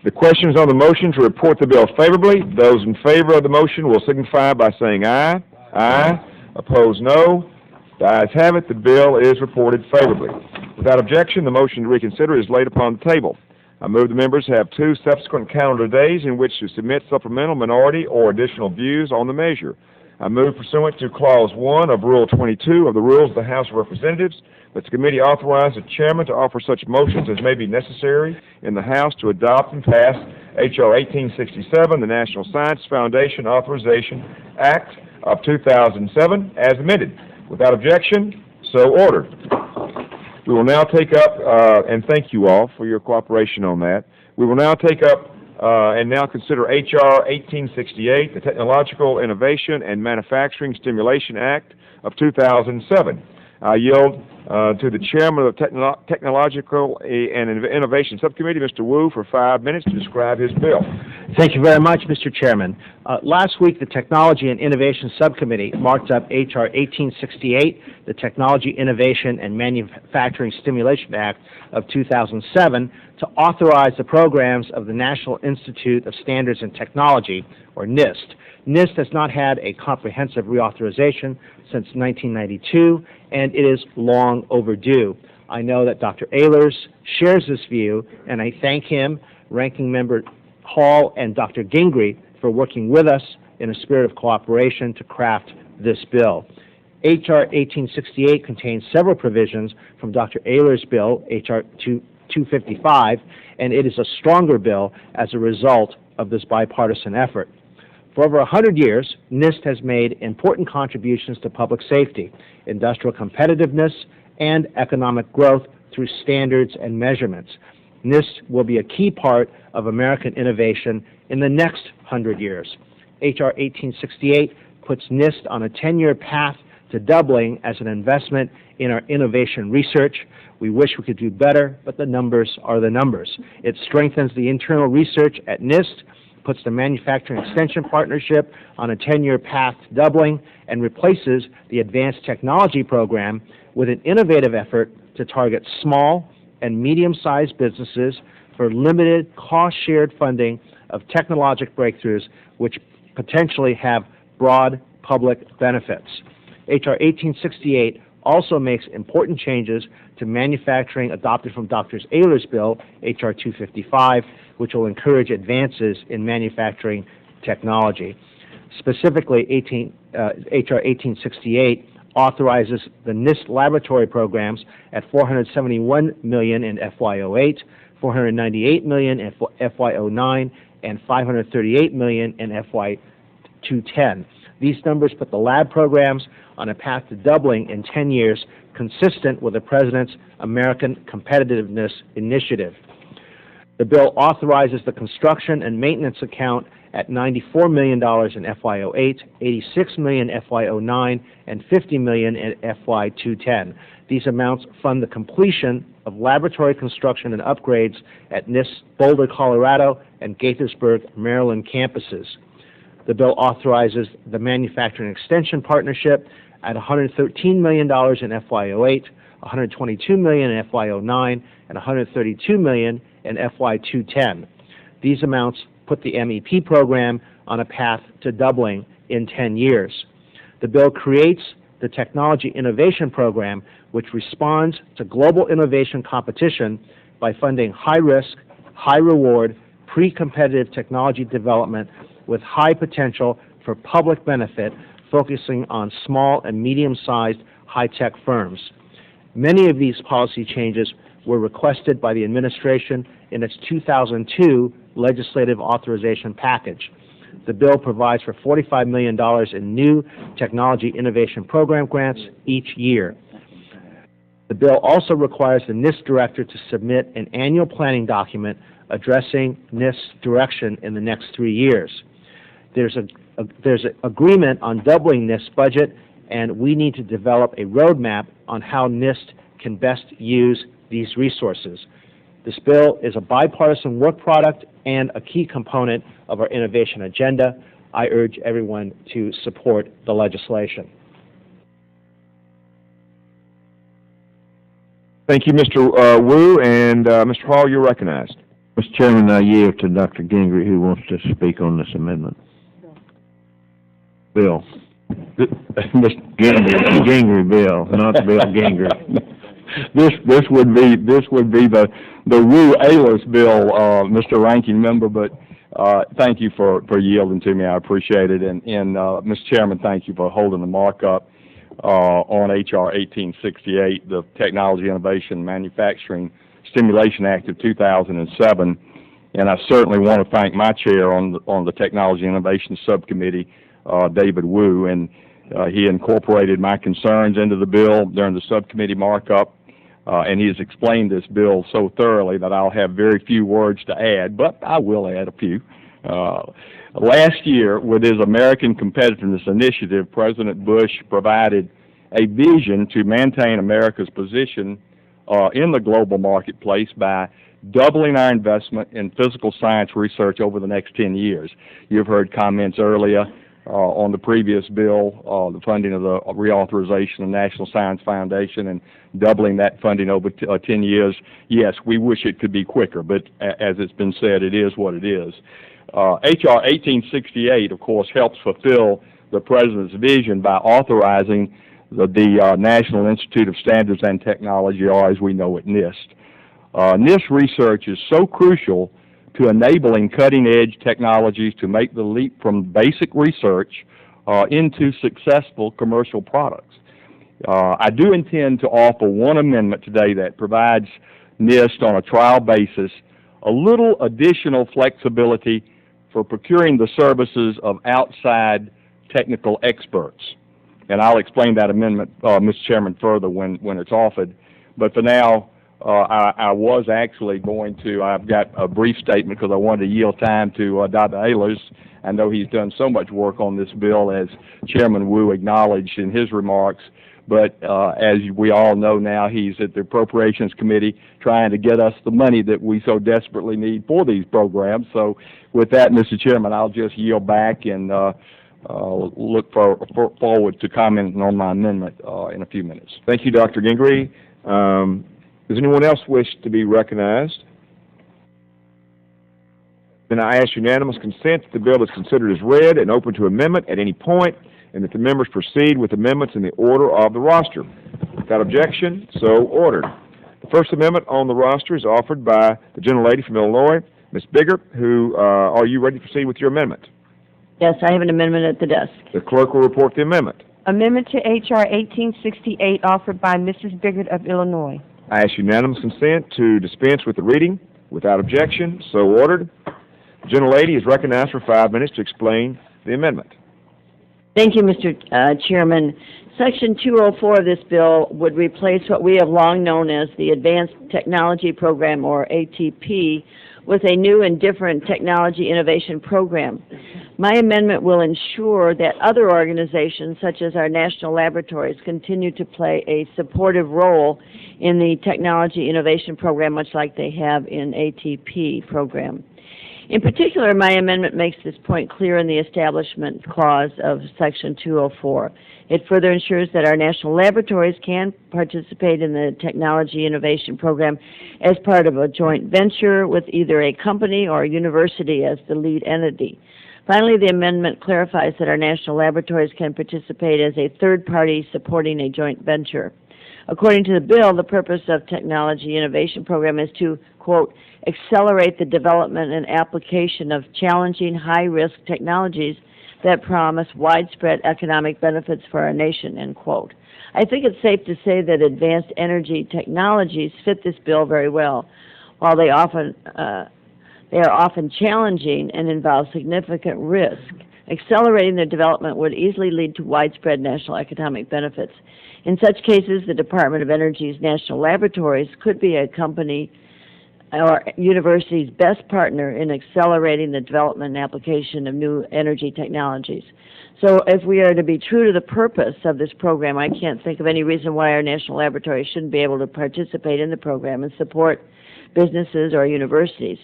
The question is on the motion to report the bill favorably. Those in favor of the motion will signify by saying aye. Aye. Opposed, no. The ayes have it. The bill is reported favorably. Without objection, the motion to reconsider is laid upon the table. I move the members have 2 subsequent calendar days in which to submit supplemental, minority, or additional views on the measure. I move pursuant to Clause 1 of Rule 22 of the Rules of the House of Representatives that the committee authorize the chairman to offer such motions as may be necessary in the House to adopt and pass H.R. 1867, the National Science Foundation Authorization Act of 2007, as amended. Without objection, so ordered. We will now take up, and thank you all for your cooperation on that. We will now take up and now consider H.R. 1868, the Technological Innovation and Manufacturing Stimulation Act of 2007. I yield to the chairman of the Technological and Innovation Subcommittee, Mr. Wu, for 5 minutes to describe his bill. Thank you very much, Mr. Chairman. Last week, the Technology and Innovation Subcommittee marked up H.R. 1868, the Technology, Innovation, and Manufacturing Stimulation Act of 2007, to authorize the programs of the National Institute of Standards and Technology, or NIST. NIST has not had a comprehensive reauthorization since 1992, and it is long overdue. I know that Dr. Ehlers shares this view, and I thank him, Ranking Member Hall, and Dr. Gingrey for working with us in a spirit of cooperation to craft this bill. H.R. 1868 contains several provisions from Dr. Ehlers' bill, H.R. 255, and it is a stronger bill as a result of this bipartisan effort. For over 100 years, NIST has made important contributions to public safety, industrial competitiveness, and economic growth through standards and measurements. NIST will be a key part of American innovation in the next 100 years. H.R. 1868 puts NIST on a 10-year path to doubling as an investment in our innovation research. We wish we could do better, but the numbers are the numbers. It strengthens the internal research at NIST, puts the Manufacturing Extension Partnership on a 10-year path to doubling, and replaces the Advanced Technology Program with an innovative effort to target small and medium-sized businesses for limited cost-shared funding of technological breakthroughs which potentially have broad public benefits. H.R. 1868 also makes important changes to manufacturing adopted from Dr. Ehlers' bill, H.R. 255, which will encourage advances in manufacturing technology. Specifically, H.R. 1868 authorizes the NIST laboratory programs at $471 million in FY08, $498 million in FY09, and $538 million in FY210. These numbers put the lab programs on a path to doubling in 10 years, consistent with the President's American Competitiveness Initiative. The bill authorizes the construction and maintenance account at $94 million in FY08, $86 million in FY09, and $50 million in FY210. These amounts fund the completion of laboratory construction and upgrades at NIST Boulder, Colorado, and Gaithersburg, Maryland campuses. The bill authorizes the Manufacturing Extension Partnership at $113 million in FY08, $122 million in FY09, and $132 million in FY210. These amounts put the MEP program on a path to doubling in 10 years. The bill creates the Technology Innovation Program, which responds to global innovation competition by funding high-risk, high-reward, pre-competitive technology development with high potential for public benefit, focusing on small and medium-sized high-tech firms. Many of these policy changes were requested by the administration in its 2002 legislative authorization package. The bill provides for $45 million in new Technology Innovation Program grants each year. The bill also requires the NIST director to submit an annual planning document addressing NIST's direction in the next 3 years. There's an agreement on doubling NIST's budget, and we need to develop a roadmap on how NIST can best use these resources. This bill is a bipartisan work product and a key component of our innovation agenda. I urge everyone to support the legislation. Thank you, Mr. Wu, and Mr. Hall, you're recognized. Mr. Chairman, I yield to Dr. Gingrey, who wants to speak on this amendment. Bill. Mr. Gingrey Bill, not Bill Gingrey. This would be the Wu-Ehlers bill, Mr. Ranking Member, but thank you for yielding to me. I appreciate it. And Mr. Chairman, thank you for holding the markup on H.R. 1868, the Technology Innovation Manufacturing Stimulation Act of 2007. And I certainly want to thank my chair on the Technology Innovation Subcommittee, David Wu, and he incorporated my concerns into the bill during the subcommittee markup, and he has explained this bill so thoroughly that I'll have very few words to add, but I will add a few. Last year, with his American Competitiveness Initiative, President Bush provided a vision to maintain America's position in the global marketplace by doubling our investment in physical science research over the next 10 years. You've heard comments earlier on the previous bill, the funding of the Reauthorization of National Science Foundation and doubling that funding over 10 years. Yes, we wish it could be quicker, but as it's been said, it is what it is. H.R. 1868, of course, helps fulfill the President's vision by authorizing the National Institute of Standards and Technology, or as we know it, NIST. NIST research is so crucial to enabling cutting-edge technologies to make the leap from basic research into successful commercial products. I do intend to offer one amendment today that provides NIST on a trial basis a little additional flexibility for procuring the services of outside technical experts. And I'll explain that amendment, Mr. Chairman, further when it's offered. But for now, I was actually going to, I've got a brief statement because I wanted to yield time to Dr. Ehlers. I know he's done so much work on this bill, as Chairman Wu acknowledged in his remarks. But as we all know now, he's at the Appropriations Committee trying to get us the money that we so desperately need for these programs. So with that, Mr. Chairman, I'll just yield back and look forward to commenting on my amendment in a few minutes. Thank you, Dr. Gingrey. Does anyone else wish to be recognized? Then I ask unanimous consent that the bill is considered as read and open to amendment at any point, and that the members proceed with amendments in the order of the roster. Without objection, so ordered. The first amendment on the roster is offered by the gentlelady from Illinois, Ms. Biggert, who, are you ready to proceed with your amendment? Yes, I have an amendment at the desk. The clerk will report the amendment. Amendment to H.R. 1868 offered by Mrs. Biggert of Illinois. I ask unanimous consent to dispense with the reading. Without objection, so ordered. The gentlelady is recognized for 5 minutes to explain the amendment. Thank you, Mr. Chairman. Section 204 of this bill would replace what we have long known as the Advanced Technology Program, or ATP, with a new and different Technology Innovation Program. My amendment will ensure that other organizations, such as our national laboratories, continue to play a supportive role in the Technology Innovation Program, much like they have in ATP program. In particular, my amendment makes this point clear in the Establishment Clause of Section 204. It further ensures that our national laboratories can participate in the Technology Innovation Program as part of a joint venture with either a company or a university as the lead entity. Finally, the amendment clarifies that our national laboratories can participate as a third party supporting a joint venture. According to the bill, the purpose of Technology Innovation Program is to, quote, accelerate the development and application of challenging high-risk technologies that promise widespread economic benefits for our nation, end quote. I think it's safe to say that advanced energy technologies fit this bill very well. While they are often challenging and involve significant risk, accelerating their development would easily lead to widespread national economic benefits. In such cases, the Department of Energy's national laboratories could be a company or university's best partner in accelerating the development and application of new energy technologies. So if we are to be true to the purpose of this program, I can't think of any reason why our national laboratories shouldn't be able to participate in the program and support businesses or universities.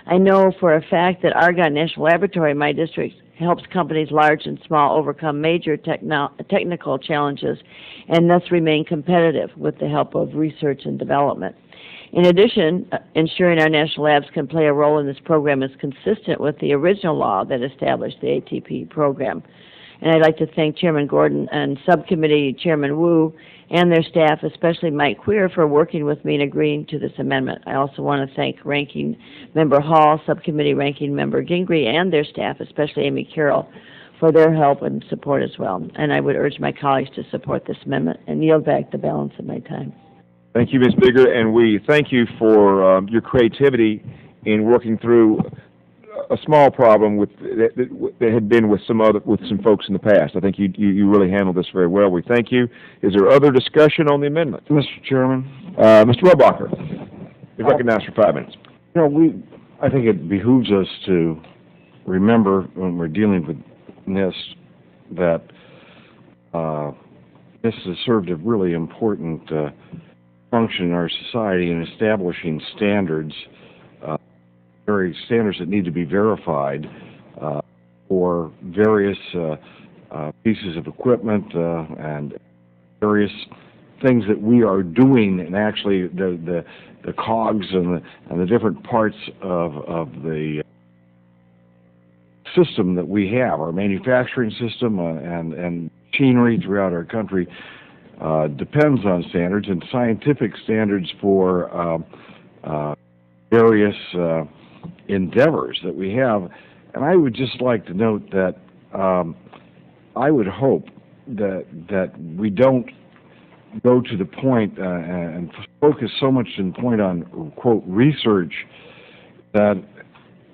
I know for a fact that Argonne National Laboratory in my district helps companies large and small overcome major technical challenges and thus remain competitive with the help of research and development. In addition, ensuring our national labs can play a role in this program is consistent with the original law that established the ATP program. And I'd like to thank Chairman Gordon and Subcommittee Chairman Wu and their staff, especially Mike Queer, for working with me and agreeing to this amendment. I also want to thank Ranking Member Hall, Subcommittee Ranking Member Gingrey, and their staff, especially Amy Carroll, for their help and support as well. And I would urge my colleagues to support this amendment and yield back the balance of my time. Thank you, Ms. Bigger, and we thank you for your creativity in working through a small problem that had been with some folks in the past. I think you really handled this very well. We thank you. Is there other discussion on the amendment? Mr. Chairman? Mr. Robacher, you're recognized for 5 minutes. You know, I think it behooves us to remember when we're dealing with NIST that NIST has served a really important function in our society in establishing standards, very standards that need to be verified for various pieces of equipment and various things that we are doing, and actually the cogs and the different parts of the system that we have, our manufacturing system and machinery throughout our country depends on standards and scientific standards for various endeavors that we have. And I would just like to note that I would hope that we don't go to the point and focus so much in point on, quote, research, that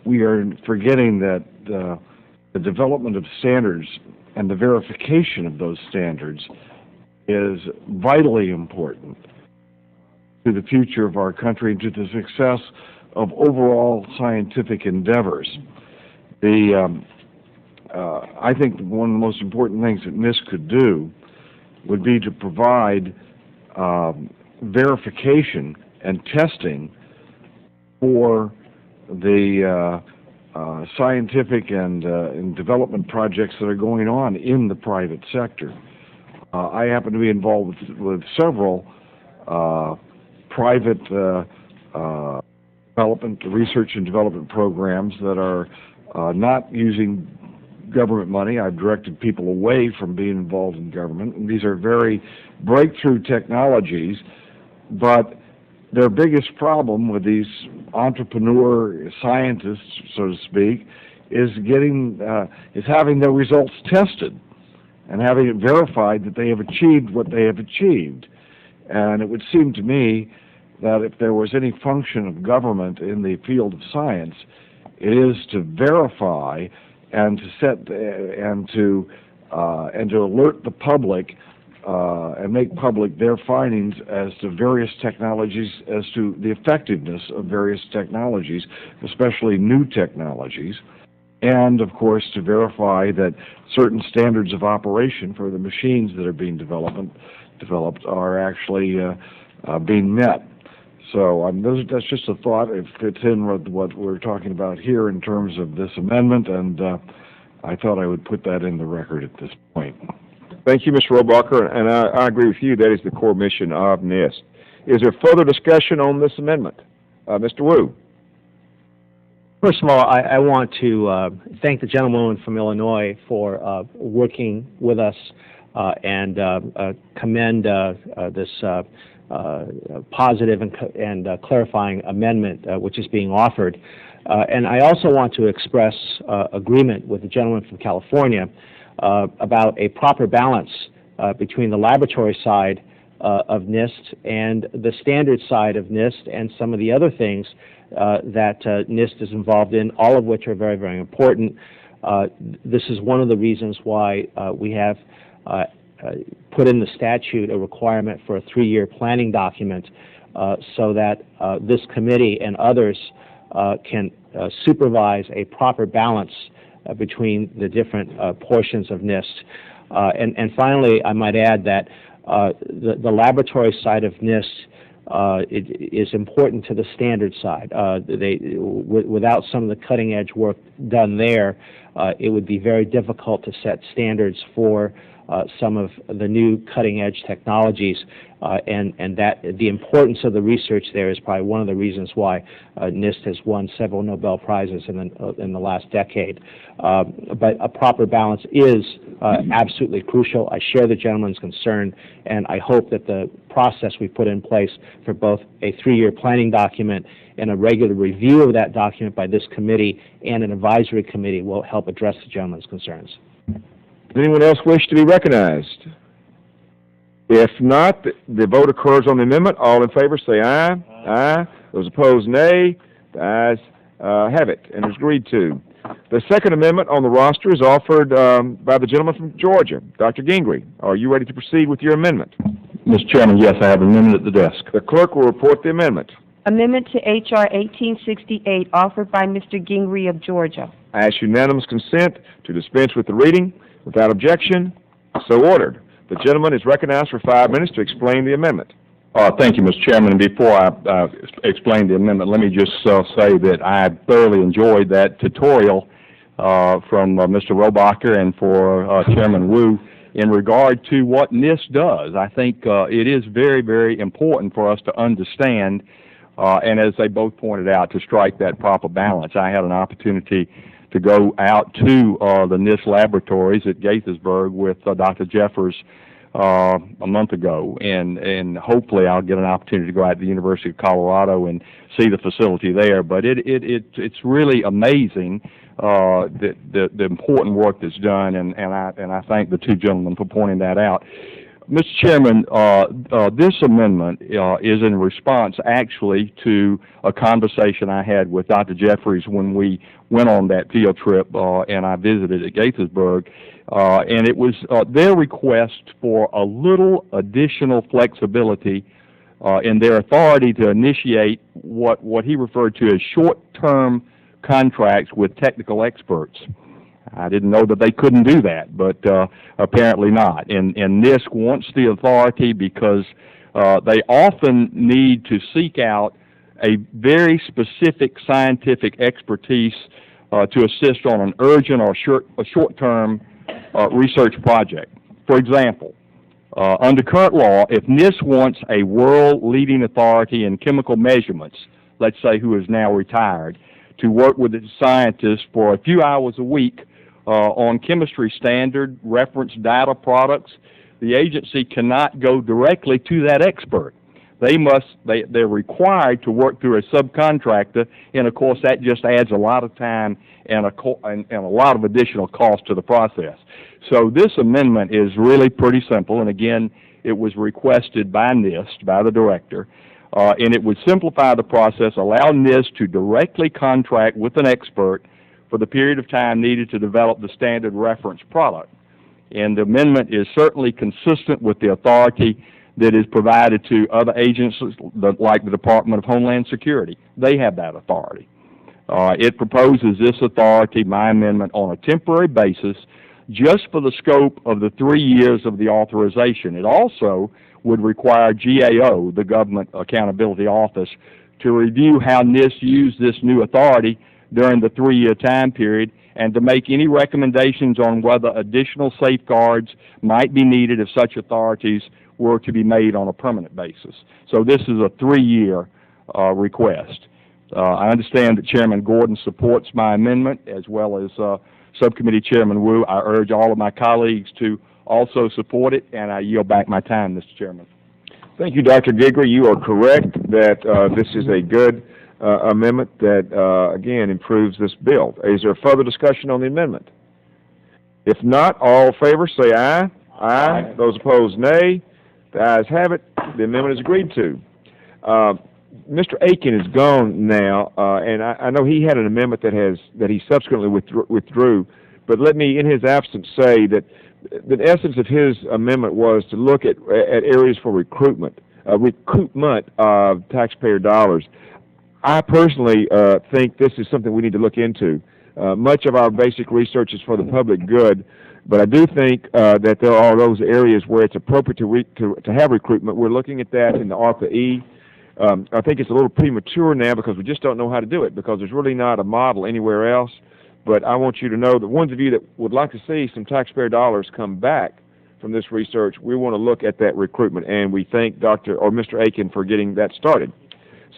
we are forgetting that the development of standards and the verification of those standards is vitally important to the future of our country and to the success of overall scientific endeavors. I think one of the most important things that NIST could do would be to provide verification and testing for the scientific and development projects that are going on in the private sector. I happen to be involved with several private research and development programs that are not using government money. I've directed people away from being involved in government, and these are very breakthrough technologies, but their biggest problem with these entrepreneur scientists, so to speak, is having their results tested and having it verified that they have achieved what they have achieved. And it would seem to me that if there was any function of government in the field of science, it is to verify and to set and to alert the public and make public their findings as to various technologies, as to the effectiveness of various technologies, especially new technologies. and of course to verify that certain standards of operation for the machines that are being developed are actually being met. So that's just a thought. It fits in with what we're talking about here in terms of this amendment, and I thought I would put that in the record at this point. Thank you, Mr. Robacher, and I agree with you. That is the core mission of NIST. Is there further discussion on this amendment? Mr. Wu. First of all, I want to thank the gentleman from Illinois for working with us and commend this positive and clarifying amendment which is being offered. And I also want to express agreement with the gentleman from California about a proper balance between the laboratory side of NIST and the standard side of NIST and some of the other things that NIST is involved in, all of which are very, very important. This is one of the reasons why we have put in the statute a requirement for a 3-year planning document so that this committee and others can supervise a proper balance between the different portions of NIST. And finally, I might add that the laboratory side of NIST is important to the standard side. Without some of the cutting-edge work done there, it would be very difficult to set standards for some of the new cutting-edge technologies, and that the importance of the research there is probably one of the reasons why NIST has won several Nobel Prizes in the last decade. But a proper balance is absolutely crucial. I share the gentleman's concern, and I hope that the process we put in place for both a 3-year planning document and a regular review of that document by this committee and an advisory committee will help address the gentleman's concerns. Does anyone else wish to be recognized? If not, the vote occurs on the amendment. All in favor say aye. Aye. Those opposed, nay. The ayes have it, and is agreed to. The second amendment on the roster is offered by the gentleman from Georgia, Dr. Gingrey. Are you ready to proceed with your amendment? Mr. Chairman, yes, I have an amendment at the desk. The clerk will report the amendment. Amendment to H.R. 1868, offered by Mr. Gingrey of Georgia. I ask unanimous consent to dispense with the reading. Without objection, so ordered. The gentleman is recognized for 5 minutes to explain the amendment. Thank you, Mr. Chairman. And before I explain the amendment, let me just say that I thoroughly enjoyed that tutorial from Mr. Robacher and for Chairman Wu in regard to what NIST does. I think it is very, very important for us to understand, and as they both pointed out, to strike that proper balance. I had an opportunity to go out to the NIST laboratories at Gaithersburg with Dr. Jeffers a month ago, and hopefully I'll get an opportunity to go out to the University of Colorado and see the facility there. But it's really amazing the important work that's done, and I thank the two gentlemen for pointing that out. Mr. Chairman, this amendment is in response actually to a conversation I had with Dr. Jeffries when we went on that field trip and I visited at Gaithersburg, and it was their request for a little additional flexibility in their authority to initiate what he referred to as short-term contracts with technical experts. I didn't know that they couldn't do that, but apparently not. And NIST wants the authority because they often need to seek out a very specific scientific expertise to assist on an urgent or short-term research project. For example, under current law, if NIST wants a world-leading authority in chemical measurements, let's say who is now retired, to work with its scientists for a few hours a week on chemistry standard reference data products, the agency cannot go directly to that expert. They're required to work through a subcontractor, and of course that just adds a lot of time and a lot of additional cost to the process. So this amendment is really pretty simple, and again, it was requested by NIST, by the director, and it would simplify the process, allow NIST to directly contract with an expert for the period of time needed to develop the standard reference product. And the amendment is certainly consistent with the authority that is provided to other agencies like the Department of Homeland Security. They have that authority. It proposes this authority, my amendment, on a temporary basis just for the scope of the 3 years of the authorization. It also would require GAO, the Government Accountability Office, to review how NIST used this new authority during the 3-year time period and to make any recommendations on whether additional safeguards might be needed if such authorities were to be made on a permanent basis. So this is a 3-year request. I understand that Chairman Gordon supports my amendment, as well as Subcommittee Chairman Wu. I urge all of my colleagues to also support it, and I yield back my time, Mr. Chairman. Thank you, Dr. Gigger. You are correct that this is a good amendment that, again, improves this bill. Is there further discussion on the amendment? If not, all in favor say aye. Aye. Those opposed, nay. The ayes have it. The amendment is agreed to. Mr. H.Con is gone now, and I know he had an amendment that he subsequently withdrew. But let me, in his absence, say that the essence of his amendment was to look at areas for recoupment of taxpayer dollars. I personally think this is something we need to look into. Much of our basic research is for the public good, but I do think that there are those areas where it's appropriate to have recruitment. We're looking at that in the ARPA-E. I think it's a little premature now because we just don't know how to do it, because there's really not a model anywhere else. But I want you to know that ones of you that would like to see some taxpayer dollars come back from this research, we want to look at that recruitment, and we thank Mr. H.Con for getting that started.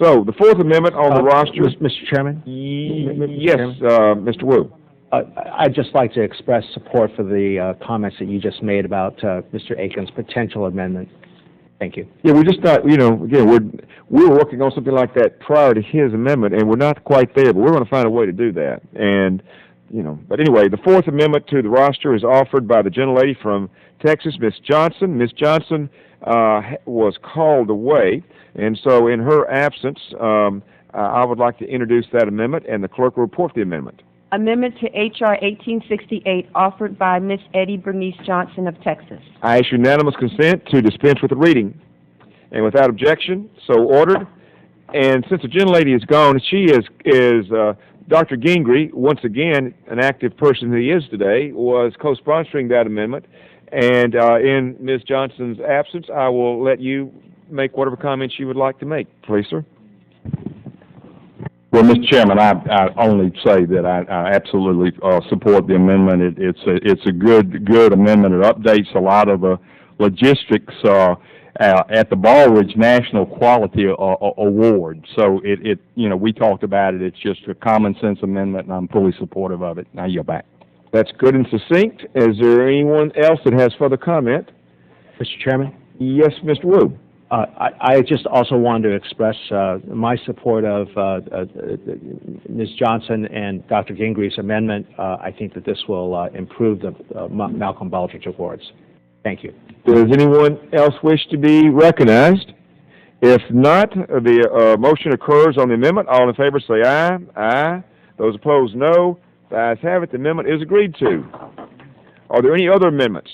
So the Fourth Amendment on the roster. Mr. Chairman? Yes, Mr. Wu. I'd just like to express support for the comments that you just made about Mr. H.Con's potential amendment. Thank you. Yeah, we just thought, again, we were working on something like that prior to his amendment, and we're not quite there, but we're going to find a way to do that. And, but anyway, the Fourth Amendment to the roster is offered by the gentlelady from Texas, Ms. Johnson. Ms. Johnson was called away, and so in her absence, I would like to introduce that amendment, and the clerk will report the amendment. Amendment to H.R. 1868, offered by Ms. Eddie Bernice Johnson of Texas. I ask unanimous consent to dispense with the reading. And without objection, so ordered. And since the gentlelady is gone, she is Dr. Gingrey, once again, an active person who he is today, was co-sponsoring that amendment. And in Ms. Johnson's absence, I will let you make whatever comments you would like to make. Please, sir. Well, Mr. Chairman, I only say that I absolutely support the amendment. It's a good amendment. It updates a lot of the logistics at the Baldridge National Quality Award. So we talked about it. It's just a common sense amendment, and I'm fully supportive of it. Now yield back. That's good and succinct. Is there anyone else that has further comment? Mr. Chairman? Yes, Mr. Wu. I just also wanted to express my support of Ms. Johnson and Dr. Gingrey's amendment. I think that this will improve the Malcolm Baldrige Awards. Thank you. Does anyone else wish to be recognized? If not, the motion occurs on the amendment. All in favor say aye. Aye. Those opposed, no. The ayes have it. The amendment is agreed to. Are there any other amendments?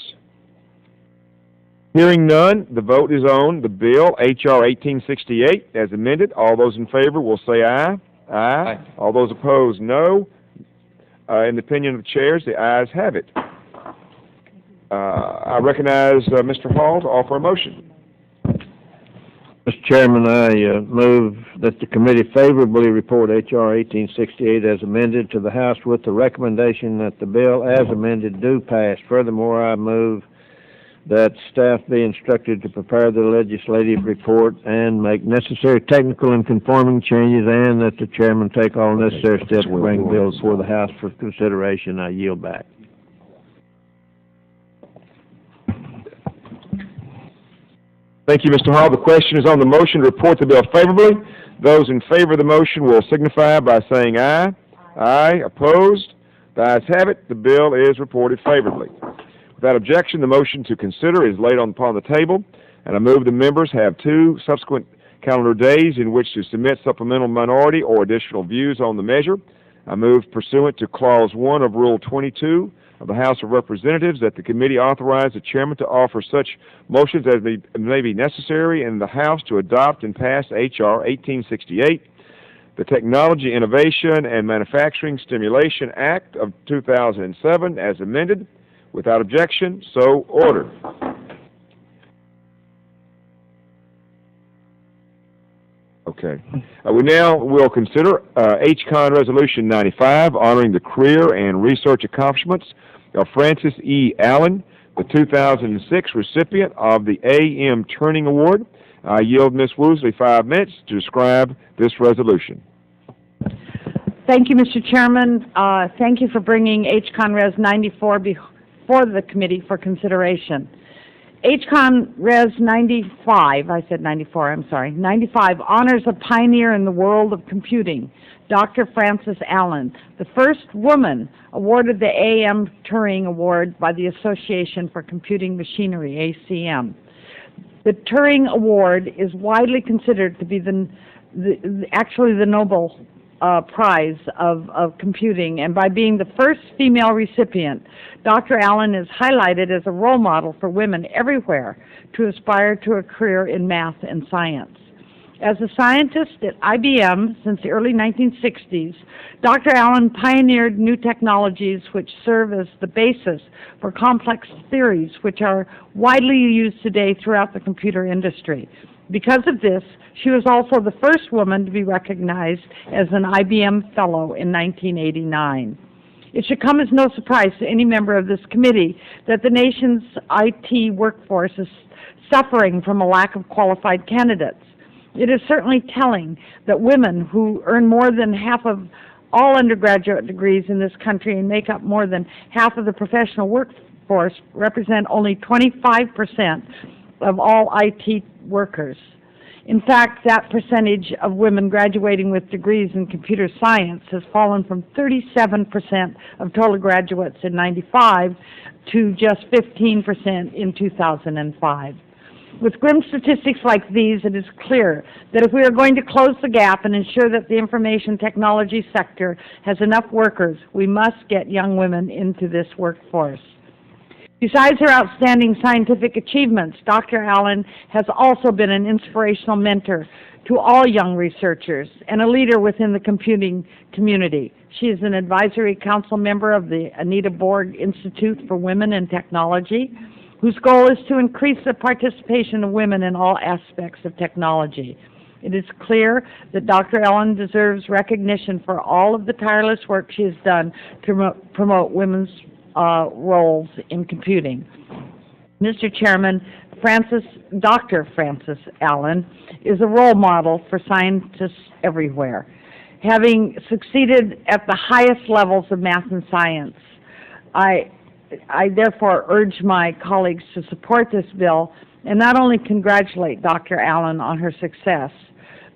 Hearing none, the vote is on the bill, H.R. 1868, as amended. All those in favor will say aye. Aye. All those opposed, no. In the opinion of the chairs, the ayes have it. I recognize Mr. Hall to offer a motion. Mr. Chairman, I move that the committee favorably report H.R. 1868 as amended to the House with the recommendation that the bill as amended do pass. Furthermore, I move that staff be instructed to prepare the legislative report and make necessary technical and conforming changes, and that the chairman take all necessary steps to bring bills before the House for consideration. I yield back. Thank you, Mr. Hall. The question is on the motion to report the bill favorably. Those in favor of the motion will signify by saying aye. Aye. Opposed? The ayes have it. The bill is reported favorably. Without objection, the motion to consider is laid upon the table, and I move the members have 2 subsequent calendar days in which to submit supplemental minority or additional views on the measure. I move pursuant to Clause 1 of Rule 22 of the House of Representatives that the committee authorize the chairman to offer such motions as may be necessary in the House to adopt and pass H.R. 1868. the Technology Innovation and Manufacturing Stimulation Act of 2007 as amended. Without objection, so ordered. Okay. We now will consider H.Con. Resolution 95, honoring the career and research accomplishments of Francis E. Allen, the 2006 recipient of the A.M. Turing Award. I yield Ms. Woosley 5 minutes to describe this resolution. Thank you, Mr. Chairman. Thank you for bringing H.Con.Res 94 before the committee for consideration. H.Con.Res 95, I said 94, I'm sorry, 95 honors a pioneer in the world of computing, Dr. Frances Allen, the first woman awarded the A.M. Turing Award by the Association for Computing Machinery, ACM. The Turing Award is widely considered to be actually the Nobel Prize of computing, and by being the first female recipient, Dr. Allen is highlighted as a role model for women everywhere to aspire to a career in math and science. As a scientist at IBM since the early 1960s, Dr. Allen pioneered new technologies which serve as the basis for complex theories which are widely used today throughout the computer industry. Because of this, she was also the first woman to be recognized as an IBM Fellow in 1989. It should come as no surprise to any member of this committee that the nation's IT workforce is suffering from a lack of qualified candidates. It is certainly telling that women who earn more than half of all undergraduate degrees in this country and make up more than half of the professional workforce represent only 25% of all IT workers. In fact, that percentage of women graduating with degrees in computer science has fallen from 37% of total graduates in '95 to just 15% in 2005. With grim statistics like these, it is clear that if we are going to close the gap and ensure that the information technology sector has enough workers, we must get young women into this workforce. Besides her outstanding scientific achievements, Dr. Allen has also been an inspirational mentor to all young researchers and a leader within the computing community. She is an advisory council member of the Anita Borg Institute for Women in Technology, whose goal is to increase the participation of women in all aspects of technology. It is clear that Dr. Allen deserves recognition for all of the tireless work she has done to promote women's roles in computing. Mr. Chairman, Dr. Frances Allen is a role model for scientists everywhere. Having succeeded at the highest levels of math and science, I therefore urge my colleagues to support this bill and not only congratulate Dr. Allen on her success,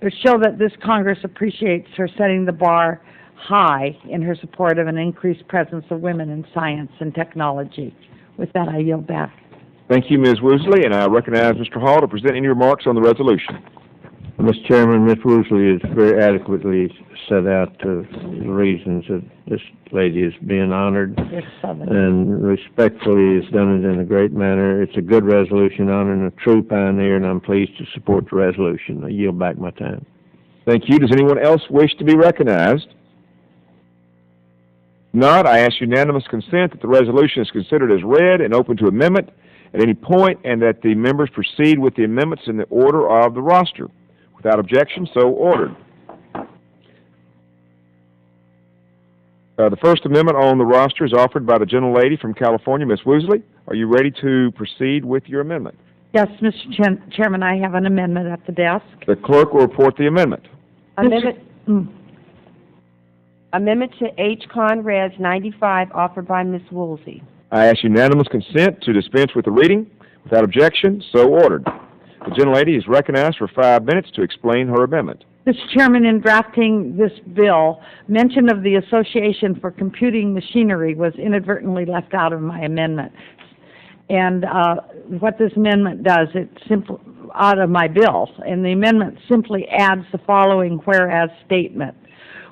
but show that this Congress appreciates her setting the bar high in her support of an increased presence of women in science and technology. With that, I yield back. Thank you, Ms. Woosley, and I recognize Mr. Hall to present any remarks on the resolution. Mr. Chairman, Ms. Woosley has very adequately set out the reasons that this lady is being honored, and respectfully has done it in a great manner. It's a good resolution honoring a true pioneer, and I'm pleased to support the resolution. I yield back my time. Thank you. Does anyone else wish to be recognized? Not, I ask unanimous consent that the resolution is considered as read and open to amendment at any point, and that the members proceed with the amendments in the order of the roster. Without objection, so ordered. The first amendment on the roster is offered by the gentlelady from California, Ms. Woosley. Are you ready to proceed with your amendment? Yes, Mr. Chairman, I have an amendment at the desk. The clerk will report the amendment. Amendment to H.Con.Res 95 offered by Ms. Woolsey. I ask unanimous consent to dispense with the reading. Without objection, so ordered. The gentlelady is recognized for 5 minutes to explain her amendment. Mr. Chairman, in drafting this bill, mention of the Association for Computing Machinery was inadvertently left out of my amendment. And what this amendment does, out of my bill, and the amendment simply adds the following whereas statement.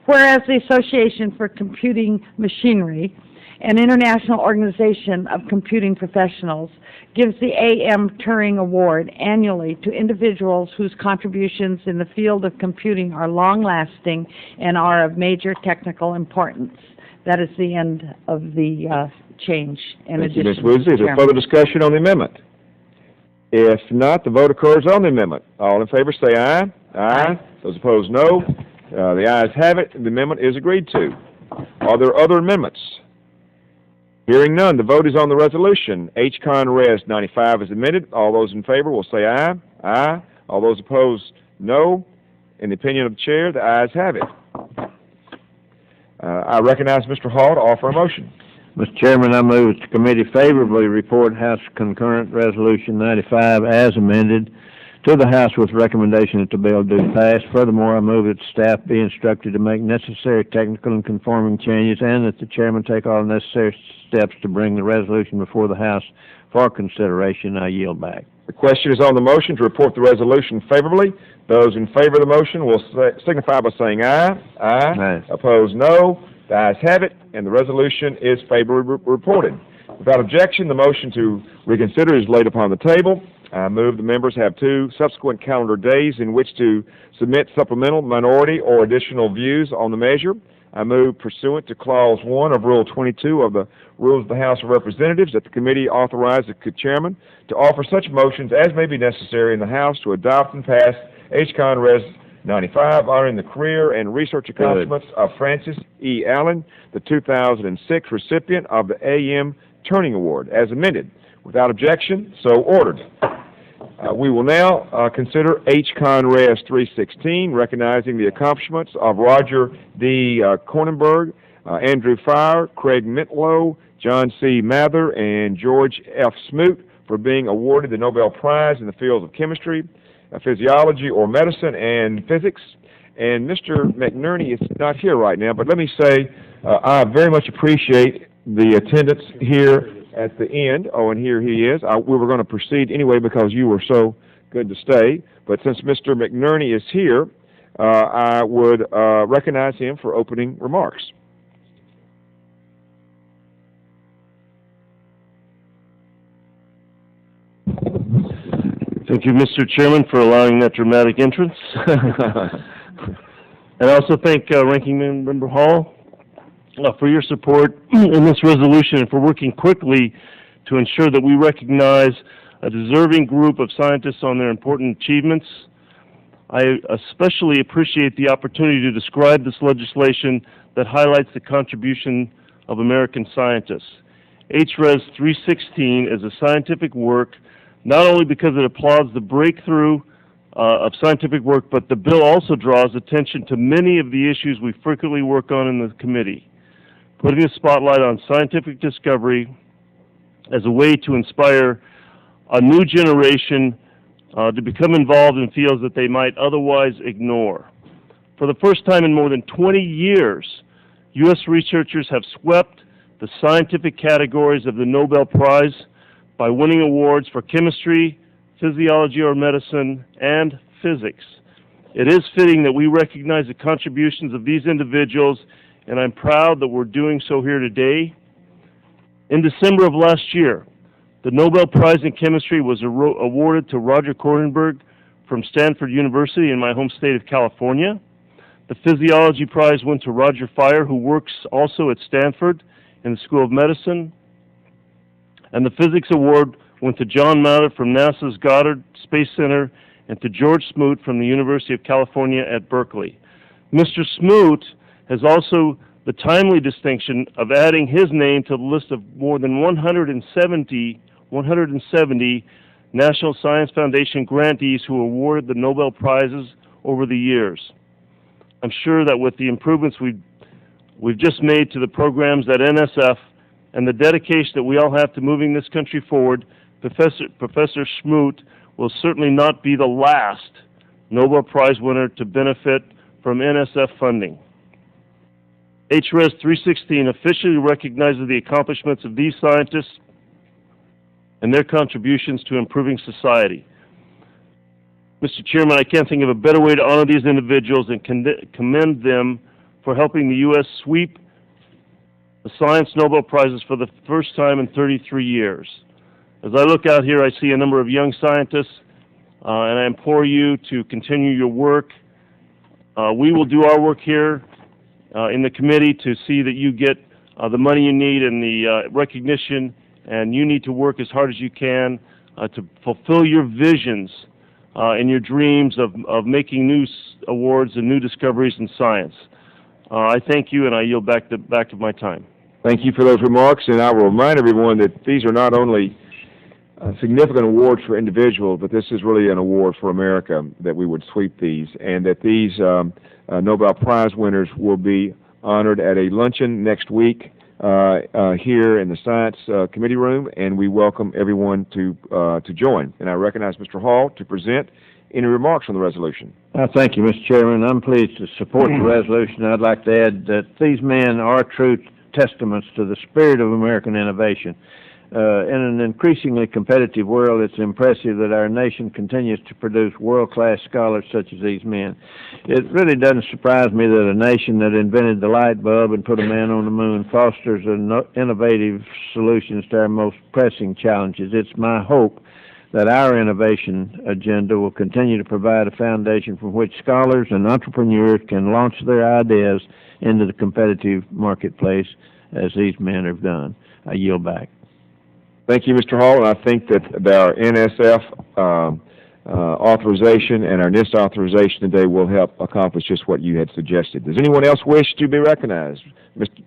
Whereas the Association for Computing Machinery an international organization of computing professionals, gives the A.M. Turing Award annually to individuals whose contributions in the field of computing are long-lasting and are of major technical importance. That is the end of the change and Thank you, addition. Ms. Woosley. Is there further discussion on the amendment? If not, the vote occurs on the amendment. All in favor say aye. Aye. Those opposed, no. The ayes have it. The amendment is agreed to. Are there other amendments? Hearing none, the vote is on the resolution. H.Con.Res 95 is amended. All those in favor will say aye. Aye. All those opposed, no. In the opinion of the chair, the ayes have it. I recognize Mr. Hall to offer a motion. Mr. Chairman, I move that the committee favorably report House Concurrent Resolution 95 as amended to the House with recommendation that the bill do pass. Furthermore, I move that staff be instructed to make necessary technical and conforming changes and that the chairman take all necessary steps to bring the resolution before the House for consideration. I yield back. The question is on the motion to report the resolution favorably. Those in favor of the motion will signify by saying aye. Aye. Aye. Opposed, no. The ayes have it, and the resolution is favorably reported. Without objection, the motion to reconsider is laid upon the table. I move the members have 2 subsequent calendar days in which to submit supplemental, minority, or additional views on the measure. I move pursuant to Clause 1 of Rule 22 of the Rules of the House of Representatives that the committee authorize the chairman to offer such motions as may be necessary in the House to adopt and pass H.Con.Res 95, honoring the career and research accomplishments of Francis E. Allen, the 2006 recipient of the A.M. Turing Award, as amended. Without objection, so ordered. We will now consider H.Con.Res 316, recognizing the accomplishments of Roger D. Kornberg, Andrew Fire, Craig Mitlow, John C. Mather, and George F. Smoot for being awarded the Nobel Prize in the fields of chemistry, physiology or medicine, and physics. And Mr. McNerney is not here right now, but let me say I very much appreciate the attendance here at the end. Oh, and here he is. We were going to proceed anyway because you were so good to stay, but since Mr. McNerney is here, I would recognize him for opening remarks. Thank you, Mr. Chairman, for allowing that dramatic entrance. And I also thank Ranking Member Hall for your support in this resolution and for working quickly to ensure that we recognize a deserving group of scientists on their important achievements. I especially appreciate the opportunity to describe this legislation that highlights the contribution of American scientists. H.Res 316 is a scientific work not only because it applauds the breakthrough of scientific work, but the bill also draws attention to many of the issues we frequently work on in the committee, putting a spotlight on scientific discovery as a way to inspire a new generation to become involved in fields that they might otherwise ignore. For the first time in more than 20 years, U.S. researchers have swept the scientific categories of the Nobel Prize by winning awards for chemistry, physiology or medicine, and physics. It is fitting that we recognize the contributions of these individuals, and I'm proud that we're doing so here today. In December of last year, the Nobel Prize in Chemistry was awarded to Roger Kornberg from Stanford University in my home state of California. The Physiology Prize went to Roger Fire, who works also at Stanford in the School of Medicine. And the Physics Award went to John Mather from NASA's Goddard Space Center and to George Smoot from the University of California at Berkeley. Mr. Smoot has also the timely distinction of adding his name to the list of more than 170 National Science Foundation grantees who were awarded the Nobel Prizes over the years. I'm sure that with the improvements we've just made to the programs at NSF and the dedication that we all have to moving this country forward, Professor Smoot will certainly not be the last Nobel Prize winner to benefit from NSF funding. H.Res 316 officially recognizes the accomplishments of these scientists and their contributions to improving society. Mr. Chairman, I can't think of a better way to honor these individuals and commend them for helping the U.S. sweep the Science Nobel Prizes for the first time in 33 years. As I look out here, I see a number of young scientists, and I implore you to continue your work. We will do our work here in the committee to see that you get the money you need and the recognition, and you need to work as hard as you can to fulfill your visions and your dreams of making new awards and new discoveries in science. I thank you, and I yield back to my time. Thank you for those remarks, and I will remind everyone that these are not only significant awards for individuals, but this is really an award for America, that we would sweep these, and that these Nobel Prize winners will be honored at a luncheon next week here in the Science Committee room, and we welcome everyone to join. And I recognize Mr. Hall to present any remarks on the resolution. Thank you, Mr. Chairman. I'm pleased to support the resolution. I'd like to add that these men are true testaments to the spirit of American innovation. In an increasingly competitive world, it's impressive that our nation continues to produce world-class scholars such as these men. It really doesn't surprise me that a nation that invented the light bulb and put a man on the moon fosters innovative solutions to our most pressing challenges. It's my hope that our innovation agenda will continue to provide a foundation from which scholars and entrepreneurs can launch their ideas into the competitive marketplace as these men have done. I yield back. Thank you, Mr. Hall, and I think that our NSF authorization and our NIST authorization today will help accomplish just what you had suggested. Does anyone else wish to be recognized?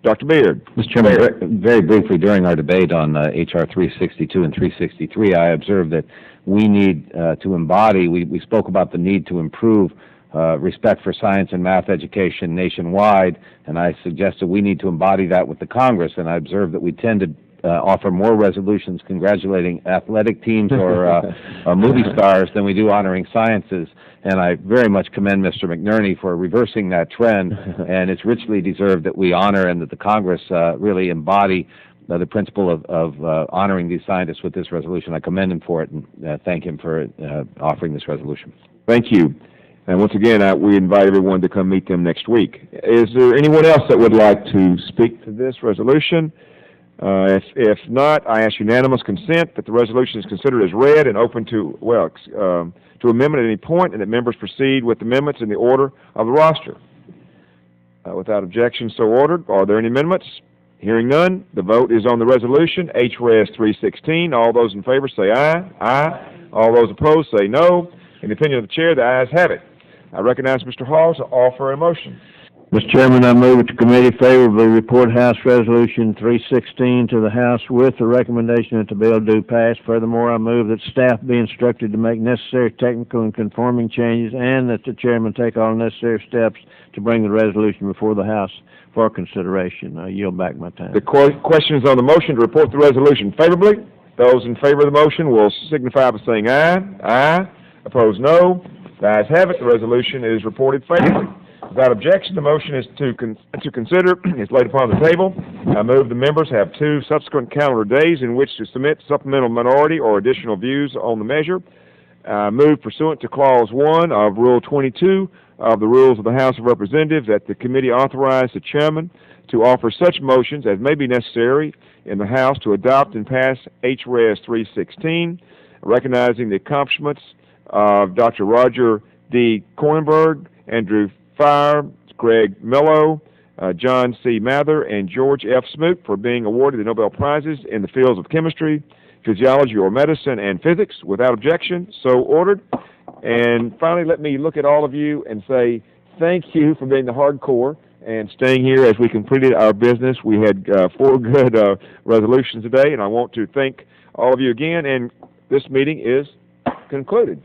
Dr. Beard. Mr. Chairman, very briefly, during our debate on H.R. 362 and 363, I observed that we need to embody, we spoke about the need to improve respect for science and math education nationwide, and I suggested we need to embody that with the Congress, and I observed that we tend to offer more resolutions congratulating athletic teams or movie stars than we do honoring sciences. And I very much commend Mr. McNerney for reversing that trend, and it's richly deserved that we honor and that the Congress really embody the principle of honoring these scientists with this resolution. I commend him for it and thank him for offering this resolution. Thank you. And once again, we invite everyone to come meet them next week. Is there anyone else that would like to speak to this resolution? If not, I ask unanimous consent that the resolution is considered as read and open to amendment at any point, and that members proceed with amendments in the order of the roster. Without objection, so ordered. Are there any amendments? Hearing none, the vote is on the resolution, H.Res. 316. All those in favor say aye. Aye. All those opposed say no. In the opinion of the chair, the ayes have it. I recognize Mr. Hall to offer a motion. Mr. Chairman, I move that the committee favorably report House Resolution 316 to the House with the recommendation that the bill do pass. Furthermore, I move that staff be instructed to make necessary technical and conforming changes, and that the chairman take all necessary steps to bring the resolution before the House for consideration. I yield back my time. The question is on the motion to report the resolution favorably. Those in favor of the motion will signify by saying aye. Aye. Opposed, no. The ayes have it. The resolution is reported favorably. Without objection, the motion is to consider is laid upon the table. I move the members have 2 subsequent calendar days in which to submit supplemental minority or additional views on the measure. Move pursuant to Clause 1 of Rule 22 of the Rules of the House of Representatives that the committee authorize the chairman to offer such motions as may be necessary in the House to adopt and pass H.Res. 316, recognizing the accomplishments of Dr. Roger D. Kornberg, Andrew Fire, Greg Mello, John C. Mather, and George F. Smoot for being awarded the Nobel Prizes in the fields of chemistry, physiology, or medicine, and physics. Without objection, so ordered. And finally, let me look at all of you and say thank you for being the hardcore and staying here as we completed our business. We had 4 good resolutions today, and I want to thank all of you again, and this meeting is concluded.